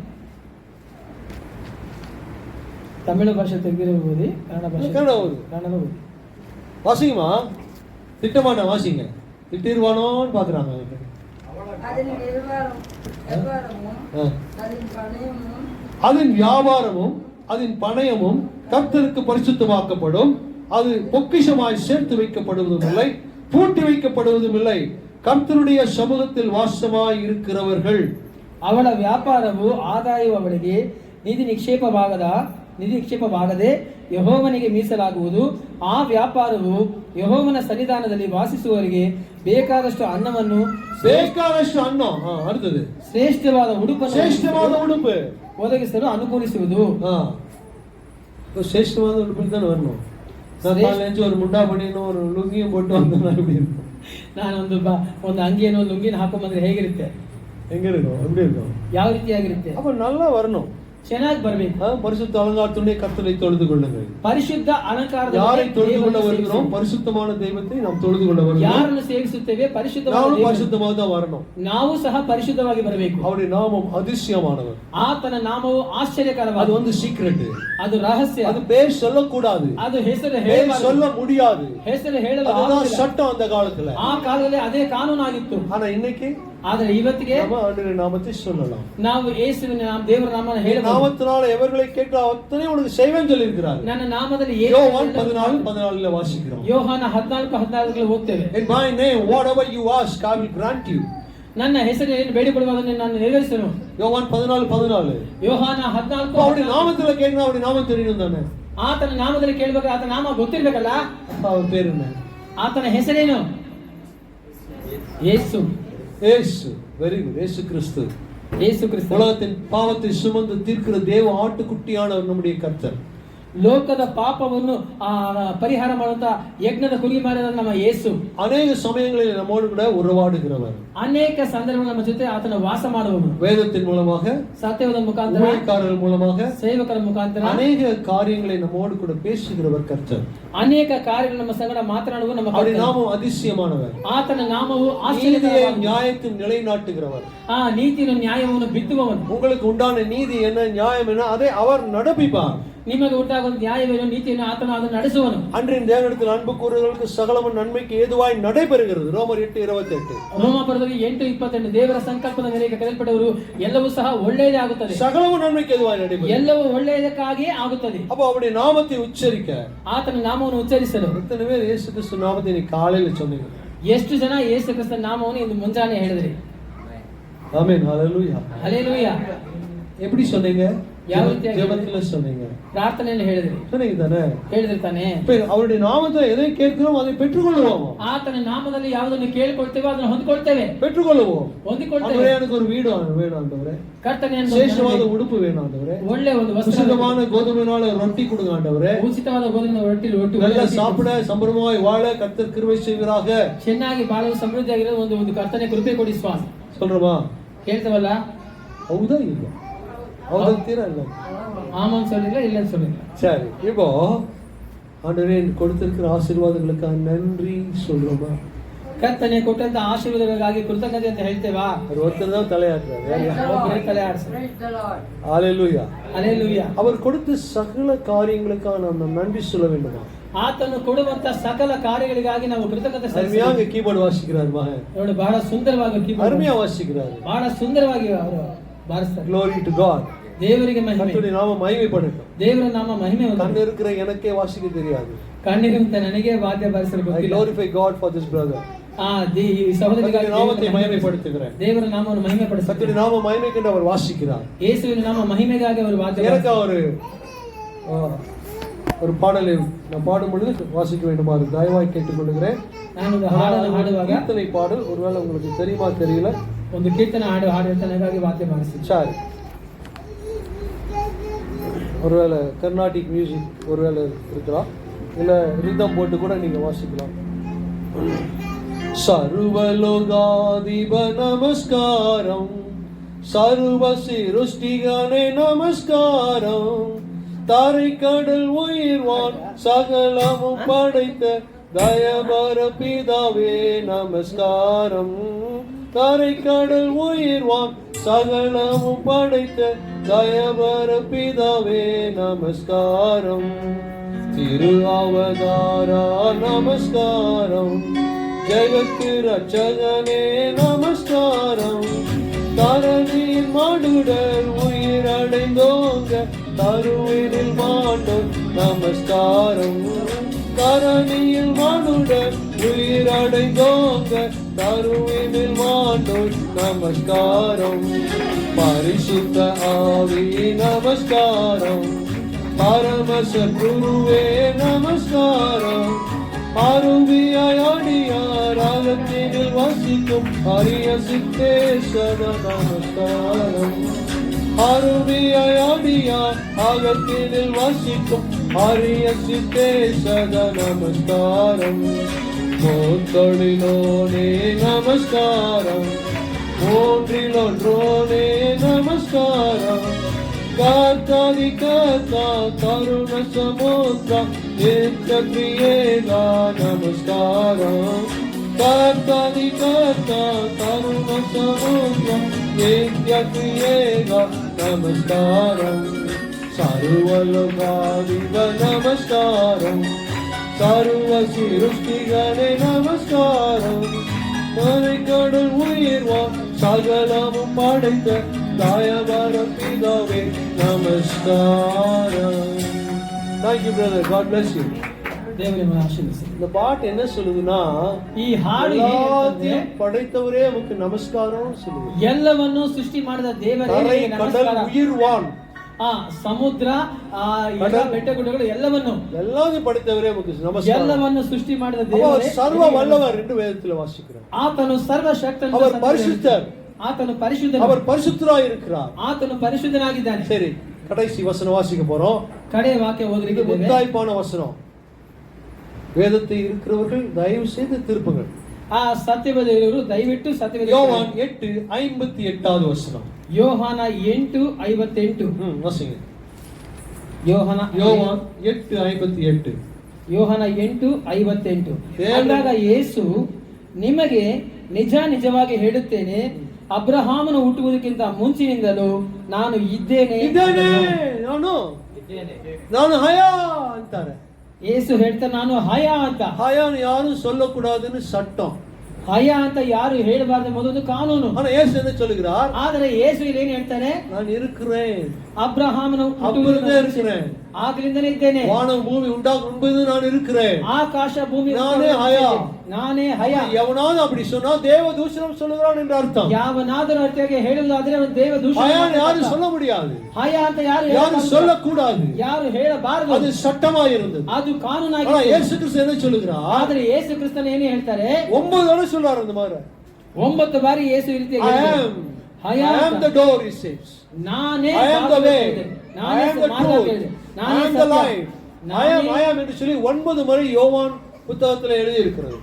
ತಮಿಳು ಭಾಷೆ ತೆಗೆದಿರುವುದು, ಕನ್ನಡ ಭಾಷೆ ಕನ್ನಡ ಓದಿ வாசிங்கம்மா. திட்டமான வாசிங்க. திட்டிருவானோன்னு பாக்குறாங்க. அதன் வியாபாரமும் அதன் பணயமும் கர்த்தருக்கு பரிசுத்தமாக்கப்படும். அது பொக்கிஷமாய் சேர்த்து வைக்கப்படுவதும் இல்லை, பூட்டி வைக்கப்படுவதும் இல்லை. கர்த்தருடைய சமூகத்தில் வாசமாய் இருக்கிறவர்கள். ಅವಳ ವ್ಯಾಪಾರವು ಆದಾಯವು ಅವಳಿಗೆ ನಿಧಿ ನಿಕ್ಷೇಪವಾಗದೆ ಯೆಹೋವನಿಗೆ ಮೀಸಲಾಗುವುದು. ಆ ವ್ಯಾಪಾರವು ಯೆಹೋವನ ಸನ್ನಿಧಾನದಲ್ಲಿ ವಾಸಿಸುವವರಿಗೆ ಬೇಕಾದಷ್ಟು ಅನ್ನವನ್ನು, அடுத்தது ಶ್ರೇಷ್ಠವಾದ ಉಡುಪನ್ನು ಒದಗಿಸಲು ಅನುಕೂಲಿಸುವುದು. ಶ್ರೇಷ್ಠವಾದ ಉಡುಪು தான வரணும். ஒரு முண்டா பண்ணினோ ஒரு லுங்கியும் போட்டு வந்தா எப்படி இருக்கும்? ನಾನು ಒಂದು ಅಂಗಿಯನ್ನು ಲುಂಗಿನ ಹಾಕೊಂಡ್ಬಂದ್ರೆ ಹೇಗಿರುತ್ತೆ? எங்க இருக்கும்? எப்படி இருக்கும்? ಯಾವ ರೀತಿಯಾಗಿರುತ್ತೆ? அப்ப நல்லா வரணும், ಚೆನ್ನಾಗಿ ಬರಬೇಕು. பரிசுத்த அலங்காரத்துடனே கர்த்தரை தொழுது கொள்ளுங்கள். ಪರಿಶುದ್ಧ ಅಲಂಕಾರದ யாரை தொழுது கொள்ள வருகிறோம்? பரிசுத்தமான தெய்வத்தை நாம் தொழுது கொள்ள வருகிறோம். ಯಾರನ್ನು ಸೇವಿಸುತ್ತೇವೆ? ಪರಿಶುದ್ಧವಾದ ನಾವು ಪರಿಶುದ್ಧமாக தான் வரணும். ನಾವು ಸಹ ಪರಿಶುದ್ಧವಾಗಿ ಬರಬೇಕು. அவருடைய நாமம் அதிசயமானவர். ಆತನ ನಾಮವು ಆಶ್ಚರ್ಯಕರವಾದ. அது வந்து சீக்ரெட், ಅದು ರಹಸ್ಯ. அது பேர் சொல்ல கூடாது, ಅದು ಹೆಸರು சொல்ல முடியாது, ಹೆಸರು ಹೇಳಲು அதுதான் சட்டம் அந்த காலத்துல. ಆ ಕಾಲದಲ್ಲಿ ಅದೇ ಕಾನೂನಾಗಿತ್ತು. ஆனா இன்னைக்கு ಆದರೆ ಇವತ್ತಿಗೆ ஆண்டவருடைய நாமத்தை சொல்லலாம். ನಾವು ಯೇಸುವಿನ ದೇವರ ನಾಮವನ್ನು ಹೇಳಬಹುದು. நாமத்தினால எவர்களை கேட்கிற அத்தனை உனக்கு செய்வேன்னு சொல்லி இருக்கிறார். ನನ್ನ ನಾಮದಲ್ಲಿ யோவான் 14:14 வாசிக்கிறோம். ಯೋಹಾನ 14:14 ಓದ್ತೇವೆ. In my name whatever you ask I will grant you. ನನ್ನ ಹೆಸರಿನಲ್ಲಿ ಬೇಡಿಕೊಳ್ಳುವುದನ್ನು ನಾನು ನೆರವೇರಿಸುವೆನು. யோவான் 14:14. ಯೋಹಾನ 14. அவருடைய நாமத்துல கேட்கணும், அவருடைய நாமம் தெரியணும் தானே. ಆತನ ನಾಮದಲ್ಲಿ ಕೇಳಬೇಕು, ಆತನ ನಾಮ ಗೊತ್ತಿರಬೇಕಲ್ಲ. அவர் பேர் என்ன? ಆತನ ಹೆಸರೇನು? ಯೇಸು. இயேசு. Very good. இயேசு கிறிஸ்து. ಯೇಸು ಕ್ರಿಸ್ತ. உலகத்தின் பாவத்தை சுமந்து தீர்க்கிற தேவ ஆட்டுக்குட்டியானவர் நம்முடைய கர்த்தர். ಲೋಕದ ಪಾಪವನ್ನು ಪರಿಹಾರ ಮಾಡುವಂತ ಯಜ್ಞದ ಕುರಿಮರಿಯಾದ ನಮ್ಮ ಯೇಸು ಅನೇಕ ಸಮಯங்களில் நம்மோடு கூட உறவாடுகிறவர். ಅನೇಕ ಸಂದರ್ಭಗಳಲ್ಲಿ ನಮ್ಮ ಜೊತೆ ಆತನ ವಾಸ ಮಾಡುವನು. வேதத்தின் மூலமாக, ಸತ್ಯದ ಮುಖಾಂತರ, ஊழியக்காரர்கள் மூலமாக, ಸೇವಕರ ಮುಖಾಂತರ ಅನೇಕ காரியங்களை நம்மோடு கூட பேசுகிறவர் கர்த்தர். ಅನೇಕ ಕಾರ್ಯಗಳು ನಮ್ಮ ಸಂಗಡ ಮಾತನಾಡುವ ನಮ್ಮ அவருடைய நாமம் அதிசயமானவர். ಆತನ ನಾಮವು நீதியை நியாயத்தை நிலைநாட்டுகிறவர். ನೀತಿಯನ್ನು ನ್ಯಾಯವನ್ನು ಬಿತ್ತುವವನು. உங்களுக்கு உண்டான நீதி என்ன, நியாயம் என்ன, அதை அவர் நடப்பிப்பார். ನಿಮಗೆ ಉಂಟಾಗುವ ನ್ಯಾಯವೇನು ನೀತಿಯನ್ನು ಆತನು ಅದನ್ನು ನಡೆಸುವನು. அன்றின் தேவனிடத்தில் அன்பு கூறுகிறவர்களுக்கு சகலமும் நன்மைக்கு ஏதுவாய் நடைபெறுகிறது. ரோமர் 8:28. ರೋಮಾಪುರದಲ್ಲಿ 8:28 ದೇವರ ಸಂಕಲ್ಪದ ಮೇರೆಗೆ ಕರೆಯಲ್ಪಟ್ಟವರು ಎಲ್ಲವೂ ಸಹ ಒಳ್ಳೆಯದೇ ಆಗುತ್ತದೆ. சகலமும் நன்மைக்கு ஏதுவாய் நடைபெறும். ಎಲ್ಲವೂ ಒಳ್ಳೆಯದಕ್ಕಾಗಿಯೇ ಆಗುತ್ತದೆ. அப்ப அவருடைய நாமத்தை உச்சரிக்க ಆತನ ನಾಮವನ್ನು ಉಚ್ಚರಿಸಲು எத்தனை பேர் இயேசு கிறிஸ்து நாமத்தை நீ காலையில சொன்னீங்க? ಎಷ್ಟು ಜನ ಯೇಸು ಕ್ರಿಸ್ತನ ನಾಮವನ್ನು ಇಂದು ಮುಂಜಾನೆ ಹೇಳಿದ್ರಿ? ஆமென், ஹalleluya. ಹಲ್ಲೆಲೂಯಾ. எப்படி சொன்னீங்க? ಯಾವ ರೀತಿಯಾಗಿ ஜெபத்துல சொன்னீங்க, ಪ್ರಾರ್ಥನೆಯನ್ನು ಹೇಳಿದ್ರಿ, சொன்னீங்க தானே? ಹೇಳಿದ್ರಿ ತಾನೇ? இப்ப அவருடைய நாமத்தை எதை கேட்கிறோம் அதை பெற்றுக்கொள்வோம். ಆತನ ನಾಮದಲ್ಲಿ ಯಾವುದನ್ನು ಕೇಳಿಕೊಳ್ತೇವೆ ಅದನ್ನು ಹೊಂದಿಕೊಳ್ತೇವೆ, பெற்றுக்கொள்வோம். ಹೊಂದಿಕೊಳ್ತೇವೆ. ஆண்டவரே எனக்கு ஒரு வீடு வேணும் ஆண்டவரே, ಕರ್ತನೆ விசேஷமான உடுப்பு வேணும் ஆண்டவரே, ಒಳ್ಳೆ ಒಂದು ವಸ್ತ್ರ, உசிதமான கோதுமையினால ரொட்டி கொடுங்க ஆண்டவரே, ಉಚಿತವಾದ ಗೋಧುಮ ರೊಟ್ಟಿ நல்லா சாப்பிட சம்பரமாய் வாழ கர்த்தர் கிருபை செய்வீராக. ಚೆನ್ನಾಗಿ ಬಾಳಲು ಸಮೃದ್ಧಿಯಾಗಿರೋ ಒಂದು ಕರ್ತನೆ ಕೃಪೆ ಕೊಡಿ ಸ್ವಾಮಿ. சொல்றோமா? ಕೇಳ್ತೇವಲ್ಲ? ಹೌದಾ ಇಲ್ಲ? ಹೌದಂತೀರಾ ಇಲ್ಲ? ஆமான்னு சொல்றீங்களா இல்லன்னு சொல்றீங்களா? சரி, இப்போ ஆண்டவரே கொடுத்திருக்கிற ஆசீர்வாதங்களுக்காக நன்றி சொல்றோமா? ಕರ್ತನೆ ಕೊಟ್ಟಂತ ಆಶೀರ್ವಾದಗಳಿಗಾಗಿ ಕೃತಜ್ಞತೆ ಅಂತ ಹೇಳ್ತೇವಾ? அவர் ஒருத்தர் தான் தலையாட்டுறாரு, வேற யாரும்? ಒಬ್ಬರೇ ತಲೆ ಆಡಿಸಿ. ஹalleluya. ಹಲ್ಲೆಲೂಯಾ. அவர் கொடுத்த சகல காரியங்களுக்காக நாம் நன்றி சொல்ல வேண்டுமா? ಆತನು ಕೊಡುವಂತ ಸಕಲ ಕಾರ್ಯಗಳಿಗಾಗಿ ನಾವು ಕೃತಜ್ಞತೆ அருமையாக கீபோர்டு வாசிக்கிறார் மகன், ನೋಡಿ ಬಹಳ ಸುಂದರವಾಗಿ ಕೀಬೋರ್ಡ್ அருமையா வாசிக்கிறார். ಬಹಳ ಸುಂದರವಾಗಿ ಅವರು ಬಾರಿಸ್ತಾರೆ. Glory to God. ದೇವರಿಗೆ ಮಹಿಮೆ, கர்த்தருடைய நாம மகிமைப்படட்டும். ದೇವರ ನಾಮ ಮಹಿಮೆ. கண்ணு இருக்கிற எனக்கே வாசிக்க தெரியாது. ಕಣ್ಣಿಗಿಂತ ನನಗೆ ವಾದ್ಯ ಬಾರಿಸಲು I ಗೊತ್ತಿಲ್ಲ. glorify God for this brother. ಈ ಸಹೋದರಿಗಾಗಿ நாமத்தை மகிமைப்படுத்துகிறேன். ದೇವರ ನಾಮವನ್ನು ಮಹಿಮೆ ಪಡಿಸುತ್ತಾರೆ. கர்த்தருடைய நாம மகிமைக்கென்று அவர் வாசிக்கிறார். ಯೇಸುವಿನ ನಾಮ ಮಹಿಮೆಗಾಗಿ ಅವರು ವಾದ್ಯ எனக்கு ஒரு பாடலை நான் பாடும் பொழுது வாசிக்க வேண்டுமாறு தயவாய் கேட்டுக்கொள்கிறேன். ನಾನು ಒಂದು ಹಾಡನ್ನು ಹಾಡುವಾಗ கீர்த்தனை பாடல் ஒருவேளை உங்களுக்கு தெரியுமா தெரியல, ಒಂದು ಕೀರ್ತನೆ ಹಾಡುತ್ತಾನೆಗಾಗಿ ವಾದ್ಯ ಬಾರಿಸಿ. சரி, ஒருவேளை கர்நாடிக் மியூசிக் ஒருவேளை இருக்கலாம், இல்ல ரிதம் போட்டு கூட நீங்க வாசிக்கலாம். சர்வலோகாதிப நமஸ்காரம், சர்வ சிருஷ்டிகனே நமஸ்காரம், தாரை கடல் உயிர்வான் சகலமும் படைத்த தயபர பிதாவே நமஸ்காரம், தாரை கடல் உயிர்வான் சகலமும் படைத்த தயபர பிதாவே நமஸ்காரம், திரு அவதாரா நமஸ்காரம், ஜெகத்து ரட்சகனே நமஸ்காரம், தரணியின் மாடுடர் உயிரடைந்தோங்க தருவினில் மாண்டோர் நமஸ்காரம், தரணியில் மாடுடர் உயிரடைந்தோங்க தருவினில் மாண்டோர் நமஸ்காரம், பரிசுத்த ஆவி நமஸ்காரம், பரமச குருவே நமஸ்காரம், அருவியாடியார் அகத்தினில் வசிக்கும் அரிய சித்தேஸ்வர நமஸ்காரம், அருவியாடியார் அகத்தினில் வசிக்கும் அரிய சித்தேஸ்வர நமஸ்காரம், மூத்தொழிலோனே நமஸ்காரம், மூன்றிலொன்றோனே நமஸ்காரம், காத்தாதி காத்தா கருண சமுத்ரா நித்ய பிரியேகா நமஸ்காரம், காத்தாதி காத்தா கருண சமுத்ரா நித்ய பிரியேகா நமஸ்காரம், சர்வலோகாதிப நமஸ்காரம், சர்வ சிருஷ்டிகனே நமஸ்காரம், மறைக்கடல் உயிர்வா சகலமும் படைத்த தாயவர பிதாவே நமஸ்காரம். Thank you brother, God bless you. ದೇವರೇ ಆಶೀರ್ವದಿಸಲಿ. இந்த பாட்டு என்ன சொல்லுதுன்னா, ಈ ಹಾಡು எல்லாத்தையும் படைத்தவரே உமக்கு நமஸ்காரம் சொல்லுது. ಎಲ್ಲವನ್ನು ಸೃಷ್ಟಿ ಮಾಡಿದ ದೇವರೇ தரை ನಿನಗೆ கடல் ನಮಸ್ಕಾರ. உயிர்வான், ಸಮುದ್ರ ಬೆಟ್ಟ ಗುಡ್ಡಗಳು ಎಲ್ಲವನ್ನು படைத்தவரே உமக்கு நமஸ்காரம். ಎಲ್ಲವನ್ನು ಸೃಷ್ಟಿ ಮಾಡಿದ அவர் ದೇವರೇ சர்வ வல்லவர் என்று வேதத்துல வாசிக்கிறோம். ಆತನು ಸರ್ವಶಕ್ತನು, அவர் பரிசுத்தர், ಆತನು ಪರಿಶುದ್ಧನು, அவர் பரிசுத்தராய் இருக்கிறார். ಆತನು ಪರಿಶುದ್ಧನಾಗಿದ್ದಾನೆ. சரி, கடைசி வசனம் வாசிக்க போறோம். ಕಡೆ ವಾಕ್ಯ இது ಓದಲಿಕ್ಕೆ முத்தாய்ப்பான வசனம். வேதத்தை இருக்கிறவர்கள் தயவு செய்து திருப்புங்கள். ಸತ್ಯವೇದರು ದಯವಿಟ್ಟು ಸತ್ಯವೇದ யோவான் 8:58 வசனம். ಯೋಹಾನ 8:58. வாசிங்க. ಯೋಹಾನ 8:58. ಯೋಹಾನ 8:58. ಅಂದಾಗ ಯೇಸು ನಿಮಗೆ ನಿಜ ನಿಜವಾಗಿ ಹೇಳುತ್ತೇನೆ, ಅಬ್ರಹಾಮನು ಹುಟ್ಟುವುದಕ್ಕಿಂತ ಮುಂಚಿನಿಂದಲೂ ನಾನು ಇದ್ದೇನೆ. நானும் ನಾನು ಹಯ ಅಂತಾರೆ. ಯೇಸು ಹೇಳ್ತಾರೆ ನಾನು ಹಯ ಅಂತ. ஹயான்னு யாரும் சொல்லக்கூடாதுன்னு சட்டம். ಹಯ ಅಂತ ಯಾರು ಹೇಳಬಾರದು ಎಂಬುದು ಕಾನೂನು. ஆனா இயேசு என்ன சொல்லுகிறார்? ಆದರೆ ಯೇಸು ಇಲ್ಲಿ ಏನು ಹೇಳ್ತಾರೆ? நான் இருக்கிறேன், ಅಬ್ರಹಾಮನ அப்பொழுதே இருக்கிறேன், ಆಗ್ಲಿಂದಲೇ ಇದ್ದೇನೆ, வானம் பூமி உண்டாகும் முன்பு நான் இருக்கிறேன், ಆಕಾಶ ಭೂಮಿ ನಾನೇ ಹಯ. ನಾನೇ ಹಯ. எவனாவது அப்படி சொன்னா தேவ தூஷணம் சொல்லுகிறான் என்று அர்த்தம். ಯಾವನಾದರೂ ಅರ್ಥಕ್ಕೆ ಹೇಳುವುದಾದರೆ ಅವನು ದೇವ ದೂಷಣೆ. ஹயான்னு யாரும் சொல்ல முடியாது, ಹಯ ಅಂತ யாரும் சொல்லக்கூடாது, ಯಾರು ಹೇಳಬಾರದು. அது சட்டமாக இருந்தது, ಅದು ಕಾನೂನಾಗಿ. ஆனா இயேசு கிறிஸ்து என்ன சொல்லுகிறார்? ಆದರೆ ಯೇಸು ಕ್ರಿಸ್ತನು ಏನು ಹೇಳ್ತಾರೆ? 9 தடவை சொல்றாரு அந்த மாதிரி. 9 ಬಾರಿ ಯೇಸು ಈ ರೀತಿ ಹೇಳಿದ್ದಾರೆ. I am the door, he says. ನಾನೇ I am the way, ನಾನೇ I am the ಮಾರ್ಗ, truth, ನಾನೇ I am the life. I am என்று சொல்லி 9 முறை யோவான் புத்தகத்தில் எழுதி இருக்கிறது.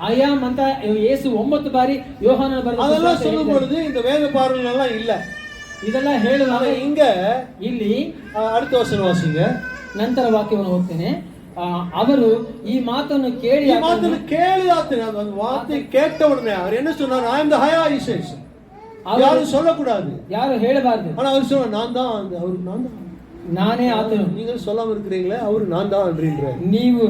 ஐயாம் ಅಂತ ಯೇಸು 9 ಬಾರಿ ಯೋಹಾನನ ಬರೆದ அதெல்லாம் சொல்லும் பொழுது இந்த வேத பார்வைகள் எல்லாம் இல்ல. ಇದೆಲ್ಲ ಹೇಳುವಾಗ இங்க ಇಲ್ಲಿ அடுத்த வசனம் வாசிங்க. ನಂತರ ವಾಕ್ಯವನ್ನು ಓದ್ತೇನೆ. ಅವರು ಈ ಮಾತನ್ನು ಕೇಳಿ ಈ ಮಾತನ್ನು ಕೇಳಿ ಆತನ அந்த வார்த்தை கேட்ட உடனே அவர் என்ன சொன்னார்? I am the haya, he says. யாரும் சொல்லக்கூடாது, ಯಾರು ಹೇಳಬಾರದು. ஆனா அவர் சொன்னார் நான் தான், அவர் நான் தான், ನಾನೇ ಆತನು. நீங்க சொல்லாம இருக்கிறீங்களே, அவர் நான் தான் அப்படின்றார். ನೀವು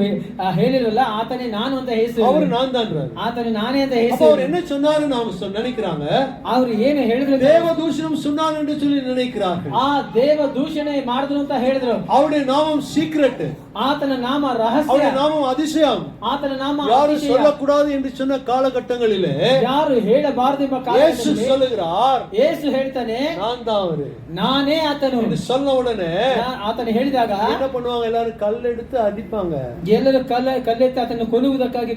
ಹೇಳಿರಲ್ಲ ಆತನೇ ನಾನು ಅಂತ ಹೇಸು, அவர் நான் தான்ன்றார். ಆತನೇ ನಾನೇ ಅಂತ ಹೇಸು. அவர் என்ன சொன்னாரு நாம நினைக்கிறாங்க, ಅವರು ಏನು ಹೇಳಿದ್ರು? தேவ தூஷணம் சொன்னார் என்று சொல்லி நினைக்கிறார்கள். ಆ ದೇವ ದೂಷಣೆ ಮಾಡಿದ್ರು ಅಂತ ಹೇಳಿದ್ರು. அவருடைய நாமம் சீக்ரெட், ಆತನ ನಾಮ ರಹಸ್ಯ, அவருடைய நாமம் அதிசயம், ಆತನ ನಾಮ யாரும் சொல்லக்கூடாது என்று சொன்ன காலகட்டங்களிலே ಯಾರು ಹೇಳಬಾರದು ಎಂಬ இயேசு ಕಾಲದಲ್ಲಿ சொல்லுகிறார் ಯೇಸು ಹೇಳ್ತಾನೆ நான் தான் அவரு, ನಾನೇ ಆತನು என்று சொன்ன உடனே ಆತನು ಹೇಳಿದಾಗ என்ன பண்ணுவாங்க? எல்லாரும் கல் எடுத்து அடிப்பாங்க. ಎಲ್ಲರೂ ಕಲ್ಲೆತ್ತಿ ಆತನ್ನು ಕೊಲ್ಲುವುದಕ್ಕಾಗಿ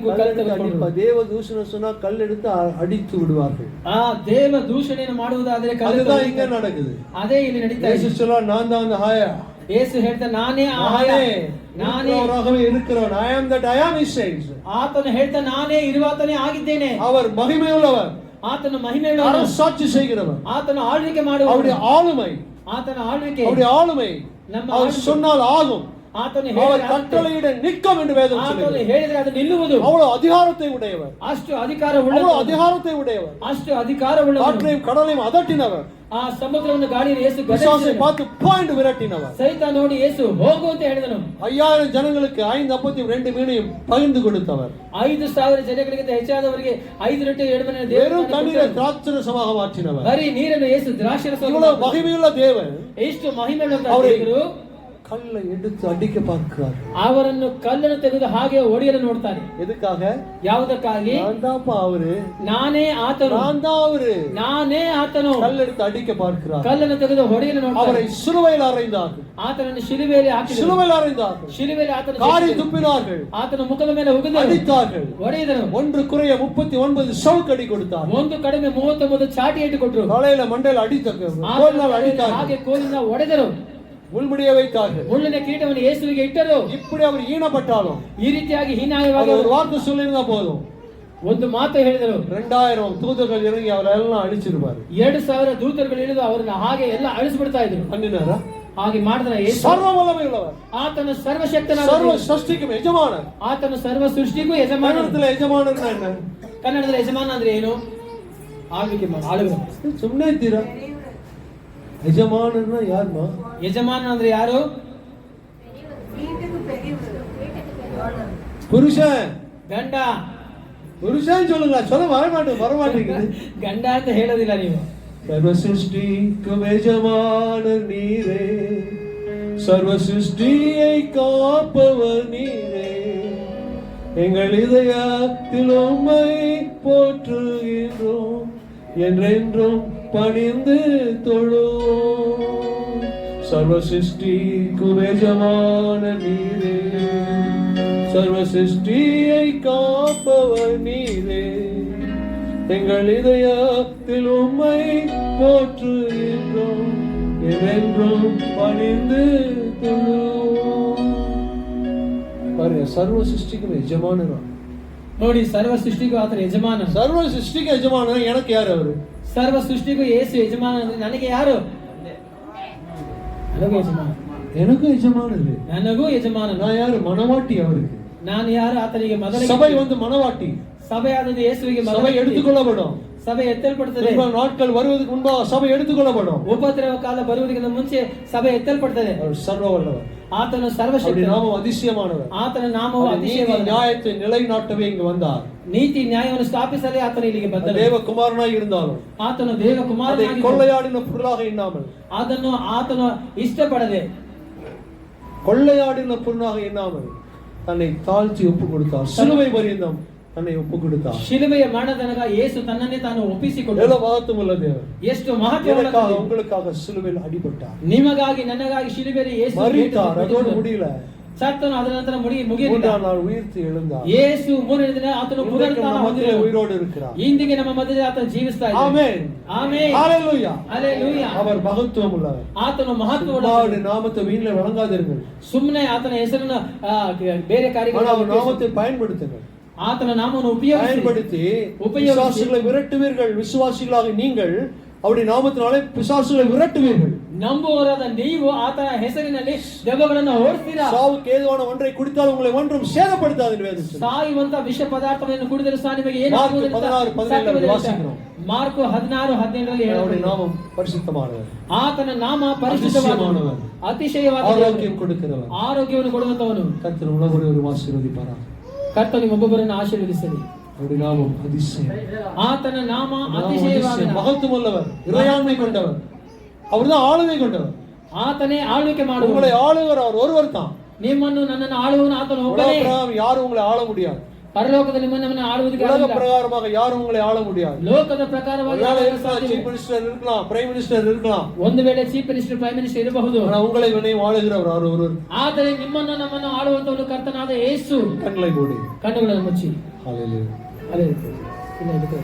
அடிப்பா. தேவ தூஷணம் சொன்னா கல் எடுத்து அடித்து விடுவார்கள். ಆ ದೇವ ದೂಷಣೆಯನ್ನು ಮಾಡುವುದಾದರೆ அதுதான் இங்க நடக்குது. ಅದೇ ಇಲ್ಲಿ ನಡೀತಾ ಇದೆ. இயேசு சொல்றார் நான் தான் அந்த ஹாயா, ಯೇಸು ಹೇಳ್ತಾನೆ ನಾನೇ ಆ ಹಯ, ನಾನೇ இருக்கிறவன். I am that I am, he says. ಆತನು ಹೇಳ್ತಾನೆ ನಾನೇ ಇರುವಾತನೇ ಆಗಿದ್ದೇನೆ. அவர் மகிமையுள்ளவர், ಆತನು ಮಹಿಮೆಯುಳ್ಳವನು, அரசாட்சி செய்கிறவர், ಆತನು ಆಳ್ವಿಕೆ ಮಾಡುವವನು, அவருடைய ஆளுமை, ಆತನ ಆಳ್ವಿಕೆ, அவருடைய ஆளுமை அவர் சொன்னால் ஆகும், ಆತನು அவர் கட்டளையிட நிற்கும் என்று வேதம் சொல்லுகிறது. ಹೇಳಿದರೆ ಅದು ನಿಲ್ಲುವುದು. அவ்வளவு அதிகாரத்தை உடையவர், ಅಷ್ಟು ಅಧಿಕಾರವುಳ್ಳವನು, அதிகாரத்தை உடையவர், ಅಷ್ಟು ಅಧಿಕಾರವುಳ್ಳವನು. காற்றையும் கடலையும் அதட்டினவர், ಆ ಸಮುದ್ರವನ್ನು ಗಾಳಿಯನ್ನು ಯೇಸು பிசாசை பார்த்து பாயிண்ட் விரட்டினவர், ಸೈತಾನ ನೋಡಿ ಯೇಸು ಹೋಗು ಅಂತ ಹೇಳಿದನು. 5000 ಜನங்களுக்கு 5 அப்பத்தையும் 2 மீனையும் பகிர்ந்து கொடுத்தவர், 5000 ಜನಗಳಿಗಿಂತ ಹೆಚ್ಚಾದವರಿಗೆ 5 ರೊಟ್ಟಿ 2 ಮೀನು வெறும் தண்ணீரை திராட்சரசமாக மாற்றினவர். ಬರೀ ನೀರನ್ನು ಯೇಸು ದ್ರಾಕ್ಷಾರಸವಾಗಿ இவ்வளவு மகிமையுள்ள தேவன் ಎಷ್ಟು ಮಹಿಮೆಯುಳ್ಳ அவரை ದೇವರು கல்லை எடுத்து அடிக்க பார்க்கிறார். ಅವರನ್ನು ಕಲ್ಲನ್ನು ತೆಗೆದು ಹಾಗೆ ಒಡೆಯಲು ನೋಡ್ತಾನೆ. எதுக்காக? ಯಾವುದಕ್ಕಾಗಿ? நான் தான்ப்பா அவரு, ನಾನೇ ಆತನು, நான் தான் அவரு, ನಾನೇ ಆತನು. கல் எடுத்து அடிக்க பார்க்கிறார். ಕಲ್ಲನ್ನು ತೆಗೆದು ಹೊಡೆಯಲು ನೋಡ್ತಾನೆ. அவரை சிலுவையில் அறைந்தார்கள், ಆತನನ್ನು ಶಿಲುಬೆಯಲ್ಲಿ ಹಾಕಿದರು, சிலுவையில் அறைந்தார்கள், ಶಿಲುಬೆಯಲ್ಲಿ ಆತನ காரி துப்பினார்கள், ಆತನ ಮುಖದ ಮೇಲೆ ಉಗಿದರು, அடித்தார்கள், ಹೊಡೆದರು. 1 குறைய 39 சவுக்கடி கொடுத்தார்கள். ಒಂದು ಕಡಿಮೆ 39 ಚಾಟಿ ಏಟು ಕೊಟ್ಟರು. தலையில மண்டையில அடித்தார்கள், ಹಾಗೆ ಕೋಲಿನ ಹೊಡೆದರು, முள்முடியை வைத்தார்கள், ಮುಳ್ಳಿನ ಕಿರೀಟವನ್ನು ಯೇಸುವಿಗೆ ಇಟ್ಟರು. இப்படி அவர் ஈனப்பட்டாலும் ಈ ರೀತಿಯಾಗಿ ಹೀನಾಯವಾಗಿ ஒரு வார்த்தை சொல்லியிருந்தா போதும், ಒಂದು ಮಾತು ಹೇಳಿದರು, 2000 தூதர்கள் இறங்கி அவரெல்லாம் அழிச்சிருப்பாரு. 2000 ದೂತರುಗಳು ಇಳಿದು ಅವರನ್ನ ಹಾಗೆ ಎಲ್ಲ ಅಳಿಸ್ಬಿಡ್ತಾ ಇದ್ರು. பண்ணினாரா? ಹಾಗೆ ಮಾಡಿದ್ರೆ ಯೇಸು ಸರ್ವ ವಲ್ಲமை உள்ளவர், ಆತನು ಸರ್ವಶಕ್ತನಾದ, ಸರ್ವ ಸೃಷ್ಟಿಗೆ ಯಜಮಾನ, ಆತನು ಸರ್ವ ಸೃಷ್ಟಿಗೂ ಯಜಮಾನ. ಕನ್ನಡದಲ್ಲಿ ಯಜಮಾನನ என்ன? ಕನ್ನಡದಲ್ಲಿ ಯಜಮಾನ ಅಂದ್ರೆ ಏನು? ಆಳ್ವಿಕೆ ಮಾಡಿ ಆಳುವರು. ಸುಮ್ಮನೆ ಇದ್ದೀರಾ? ಯಜಮಾನನ ಯಾರಮ್ಮ? ಯಜಮಾನ ಅಂದ್ರೆ ಯಾರು? புருஷன், ಗಂಡ. புருஷன் சொல்லுங்க, சொல்ல வரமாட்டேங்குது. ಗಂಡ ಅಂತ ಹೇಳೋದಿಲ್ಲ ನೀವು. சர்வ சிருஷ்டிக்கும் எஜமானர் நீரே, சர்வ சிருஷ்டியை காப்பவர் நீரே, எங்கள் இதயத்தில் உம்மை போற்றுகின்றோம், என்றென்றும் பணிந்து தொழுவோம். சர்வ சிருஷ்டிக்கும் எஜமானர் நீரே, சர்வ சிருஷ்டியை காப்பவர் நீரே, எங்கள் இதயத்தில் உம்மை போற்றுகின்றோம், என்றென்றும் பணிந்து தொழுவோம். பாருங்க, சர்வ சிருஷ்டிக்கும் எஜமானனா. ನೋಡಿ, ಸರ್ವ ಸೃಷ್ಟಿಗೂ ಆತನ ಯಜಮಾನ. ಸರ್ವ ಸೃಷ್ಟಿಗೆ ಯಜಮಾನ. எனக்கு ಯಾರು ಅವರು? ಸರ್ವ ಸೃಷ್ಟಿಗೂ ಯೇಸು ಯಜಮಾನ ಅಂದ್ರೆ ನನಗೆ ಯಾರು? ನನಗೂ ಯಜಮಾನ. எனக்கு ಯಜಮಾನರು. ನನಗೂ ಯಜಮಾನ. நான் ಯಾರು? மனவாட்டி அவருக்கு. ನಾನು ಯಾರು? ಆತನಿಗೆ ಮೊದಲ சபை வந்து மனவாட்டி. ಸಭೆಯಾದದ್ದು ಯೇಸುವಿಗೆ சபை எடுத்துக்கொள்ளப்படும். ಸಭೆ ಎತ್ತಲ್ಪಡುತ್ತದೆ. துன்ப நாட்கள் வருவதற்கு முன்பாக சபை எடுத்துக்கொள்ளப்படும். ಉಪದ್ರವ ಕಾಲ ಬರುವುದಕ್ಕಿಂತ ಮುಂಚೆ ಸಭೆ ಎತ್ತಲ್ಪಡುತ್ತದೆ. அவர் சர்வ வல்லவர், ಆತನು அவருடைய ಸರ್ವಶಕ್ತ, நாமம் அதிசயமானவர். ಆತನ ನಾಮವು அவர் நீதி ಅತಿಶಯವಾದ, நியாயத்தை நிலைநாட்டவே இங்கு வந்தார். ನೀತಿ ನ್ಯಾಯವನ್ನು ಸ್ಥಾಪಿಸಲೇ ಆತನು ಇಲ್ಲಿಗೆ ಬಂದನು. தேவ குமாரனாய் இருந்தாலும் ಆತನು ದೇವ அதை ಕುಮಾರನಾಗಿ கொள்ளையாடின பொருளாக எண்ணாமல், ಅದನ್ನು ಆತನು ಇಷ್ಟಪಡದೆ, கொள்ளையாடின பொருளாக எண்ணாமல் தன்னை தாழ்த்தி ஒப்பு கொடுத்தார். சிலுவை பரியந்தம் தன்னை ஒப்பு கொடுத்தார். ಶಿಲುಬೆಯ ಮರಣದನಗ ಯೇಸು ತನ್ನನ್ನೇ ತಾನು ಒಪ್ಪಿಸಿಕೊಂಡನು. எவ்வளவு மகத்துவமுள்ள தேவன்! ಎಷ್ಟು ಮಹತ್ವವುಳ್ಳ எனக்காக ದೇವರು. உங்களுக்காக சிலுவையில் அடிபட்டார், ನಿಮಗಾಗಿ ನನಗಾಗಿ ಶಿಲುಬೆಯಲ್ಲಿ ಯೇಸು மரித்தார். அதோடு முடியல, ಸತ್ತನು, ಅದರ ನಂತರ ಮುಗಿಯಲಿಲ್ಲ. மூன்றாம் நாள் உயிர்த்து எழுந்தார். ಯೇಸು ಮೂರನೇ ದಿನ ಆತನು ಪುನರುತ್ಥಾನ நம்ம மத்தியிலே ಹೊಂದಿದನು. உயிரோடு இருக்கிறார். ಇಂದಿಗೆ ನಮ್ಮ ಮಧ್ಯದಲ್ಲಿ ಆತನು ಜೀವಿಸ್ತಾ ಇದ್ದಾನೆ. ஆமென், ಆಮೆನ್, ஹalleluya. ಹಲ್ಲೆಲೂಯಾ. அவர் மகத்துவம் உள்ளவர். ಆತನು ಮಹತ್ವವುಳ್ಳ அவருடைய நாமத்தை வீணிலே வழங்காதீர்கள், ಸುಮ್ಮನೆ ಆತನ ಹೆಸರನ್ನು ಬೇರೆ ஆனால் ಕಾರ್ಯಗಳನ್ನು அவர் நாமத்தை பயன்படுத்துங்கள். ಆತನ ನಾಮವನ್ನು ಉಪಯೋಗಿಸಿ பயன்படுத்தி விசுவாசிகளை விரட்டுவீர்கள். விசுவாசிகளாக நீங்கள் அவருடைய நாமத்தினாலே பிசாசுகளை விரட்டுவீர்கள். ನಂಬುವವರಾದ ನೀವು ಆತನ ಹೆಸರಿನಲ್ಲಿ ದೆವ್ವಗಳನ್ನು ಓಡಿಸ್ತೀರಾ. சாவுக்கு ஏதுவான ஒன்றை குடித்தால் உங்களை ஒன்றும் சேதப்படுத்தாது என்று வேதம் சொல்லுகிறது. ಸಾಯುವಂತ ವಿಷ ಪದಾರ್ಥವನ್ನು ಕುಡಿದರೆ ಸಹ ನಿಮಗೆ ಏನು ಮಾರ್ಕ್ ಆಗುವುದಿಲ್ಲ. 16:17 ವಾಸಿக்கிறோம். ಮಾರ್ಕ್ 16:17 அவருடைய நாமம் பரிசுத்தமானவர், ಆತನ ನಾಮ ಪರಿಶುದ್ಧವಾದವನು, ಅತಿಶಯವಾದ ஆரோக்கியம் கொடுக்கிறவர். ಆರೋಗ್ಯವನ್ನು ಕೊಡುವಂತವನು. கர்த்தர் உலகொரு ஒரு ஆசீர்வதிப்பாரா. ಕರ್ತನು ಒಬ್ಬೊಬ್ಬರನ್ನು ಆಶೀರ್ವದಿಸಲಿ. அவருடைய நாமம் அதிசயம், ಆತನ ನಾಮ ಅತಿಶಯವಾದ, மகத்துவமுள்ளவர், இறையாண்மை கொண்டவர். அவர்தான் ஆளுமை கொண்டவர். ಆತನೇ ಆಳ್ವಿಕೆ ಮಾಡುವವನು. உங்களை ஆளுவர் அவர் ஒருவர் தான். ನಿಮ್ಮನ್ನು ನನ್ನನ್ನು ಆಳುವವನು ಆತನು ಒಬ್ಬನೇ. உலக பிரகாரம் யாரும் உங்களை ஆள முடியாது. ಪರಲೋಕದಲ್ಲಿ ನಿಮ್ಮನ್ನು ಆಳುವುದಕ್ಕೆ உலக ಆಗುವುದಿಲ್ಲ. பிரகாரமாக யாரும் உங்களை ஆள முடியாது. ಲೋಕದ ಪ್ರಕಾರವಾಗಿ சீஃப் மினிஸ்டர் இருக்கலாம், பிரைம் மினிஸ்டர் இருக்கலாம், ಒಂದು ವೇಳೆ ಚೀಫ್ ಮಿನಿಸ್ಟರ್ ಪ್ರೈಮ್ ಮಿನಿಸ್ಟರ್ ಇರಬಹುದು. ஆனா உங்களை வினையும் ஆளுகிறவர் அவர் ஒருவர். ಆದರೆ ನಿಮ್ಮನ್ನು ನಮ್ಮನ್ನು ಆಳುವಂತವನು ಕರ್ತನಾದ ಯೇಸು. கண்களை மூடி ಕಣ್ಣುಗಳನ್ನು ಮುಚ್ಚಿ. ஹalleluya. ಅದೇ ಇಲ್ಲ ಇದಕ್ಕೆ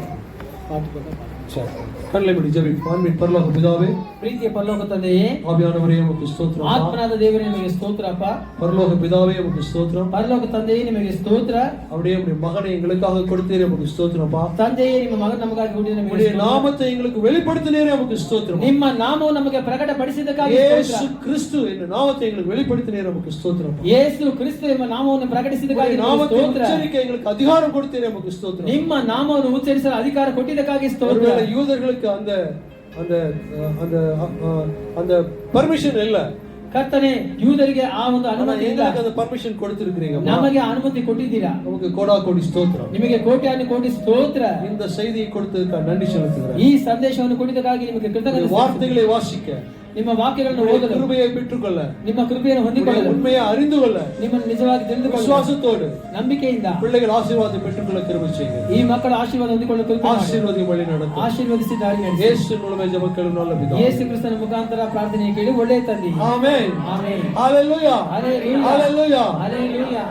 ಪಾಠ ಕೊಡ. சரி, கண்களை மூடி ஜெபிப்போம். அன்பின் பரலோக பிதாவே, ಪ್ರೀತಿಯ ಪರಲೋಕ ತಂದೆಯೇ, ஆவியானவரே உமக்கு ஸ்தோத்திரம். ಆತ್ಮನಾದ ದೇವರೇ ನಿಮಗೆ ಸ್ತೋತ್ರಪ್ಪ. பரலோக பிதாவே உமக்கு ஸ்தோத்திரம். ಪರಲೋಕ ತಂದೆಯೇ ನಿಮಗೆ ಸ್ತೋತ್ರ. அப்படியே உம்முடைய மகனை எங்களுக்காக கொடுத்தீரே உமக்கு ஸ்தோத்திரப்பா. ತಂದೆಯೇ ನಿಮ್ಮ ಮಗನ ನಮಗಾಗಿ ಹುಟ್ಟಿದ ನಿಮಗೆ உம்முடைய ಸ್ತೋತ್ರ. நாமத்தை எங்களுக்கு வெளிப்படுத்தினீரே உமக்கு ஸ்தோத்திரம். ನಿಮ್ಮ ನಾಮವು ನಮಗೆ ಪ್ರಕಟಪಡಿಸಿದ್ದಕ್ಕಾಗಿ இயேசு ಸ್ತೋತ್ರ. கிறிஸ்து என்ற நாமத்தை எங்களுக்கு வெளிப்படுத்தினீரே உமக்கு ஸ்தோத்திரம். ಯೇಸು ಕ್ರಿಸ್ತು ಎಂಬ ನಾಮವನ್ನು ಪ್ರಕಟಿಸಿದ್ದಕ್ಕಾಗಿ உம்முடைய ನಿಮಗೆ நாமத்தை ಸ್ತೋತ್ರ. உச்சரிக்க எங்களுக்கு அதிகாரம் கொடுத்தீரே உமக்கு ஸ்தோத்திரம். ನಿಮ್ಮ ನಾಮವನ್ನು ಉಚ್ಚರಿಸಲು ಅಧಿಕಾರ ಕೊಟ್ಟಿದ್ದಕ್ಕಾಗಿ ಸ್ತೋತ್ರ. ஒருவேளை யூதர்களுக்கு அந்த அந்த அந்த அந்த பெர்மிஷன் இல்ல, ಕರ್ತನೆ ಯೂದರಿಗೆ ಆ ಒಂದು ஆனா ಅನುಮತಿ ಇಲ್ಲ. எங்களுக்கு அந்த பெர்மிஷன் கொடுத்திருக்கீங்க. ನಮಗೆ ಅನುಮತಿ ಕೊಟ್ಟಿದ್ದೀರಾ. நமக்கு கோடா கோடி ஸ்தோத்திரம். ನಿಮಗೆ ಕೋಟ್ಯಾನು ಕೋಟಿ ಸ್ತೋತ್ರ. இந்த செய்தியை கொடுத்ததுக்கு நன்றி செலுத்துகிறேன். ಈ ಸಂದೇಶವನ್ನು ಕೊಟ್ಟಿದ್ದಕ್ಕಾಗಿ ನಿಮಗೆ ಕೃತಜ್ಞತೆ. வார்த்தைகளை வாசிக்க, ನಿಮ್ಮ ವಾಕ್ಯಗಳನ್ನು உம்முடைய ಓದಲು, கிருபையை பெற்றுக்கொள்ள, ನಿಮ್ಮ ಕೃಪೆಯನ್ನು ಹೊಂದಿಕೊಳ್ಳಲು, உண்மையை அறிந்து கொள்ள, ನಿಮ್ಮನ್ನು ನಿಜವಾಗಿ ತಿಳಿದುಕೊಳ್ಳಲು, விசுவாசத்தோடு ನಂಬಿಕೆಯಿಂದ பிள்ளைகள் ஆசீர்வாதத்தை பெற்றுக்கொள்ள கிருபை செய்யுங்க. ಈ ಮಕ್ಕಳ ಆಶೀರ್ವಾದ ಹೊಂದಿಕೊಳ್ಳಲು ಕೃಪೆ ಮಾಡಿ. ஆசீர்வாதம் வழி நடத்தும். ಆಶೀರ್ವದಿಸಿ ದಾರಿ ನಡೆಸಿ. இயேசு மூலமே ஜெபங்களும் நல்ல பிதாவே. ಯೇಸು ಕ್ರಿಸ್ತನ ಮುಖಾಂತರ ಪ್ರಾರ್ಥನೆ ಕೇಳಿ ಒಳ್ಳೆಯ ತಂದೆ. ஆமென். ಆಮೆನ್. ஹalleluya. Hallelujah. ஹalleluya. Hallelujah.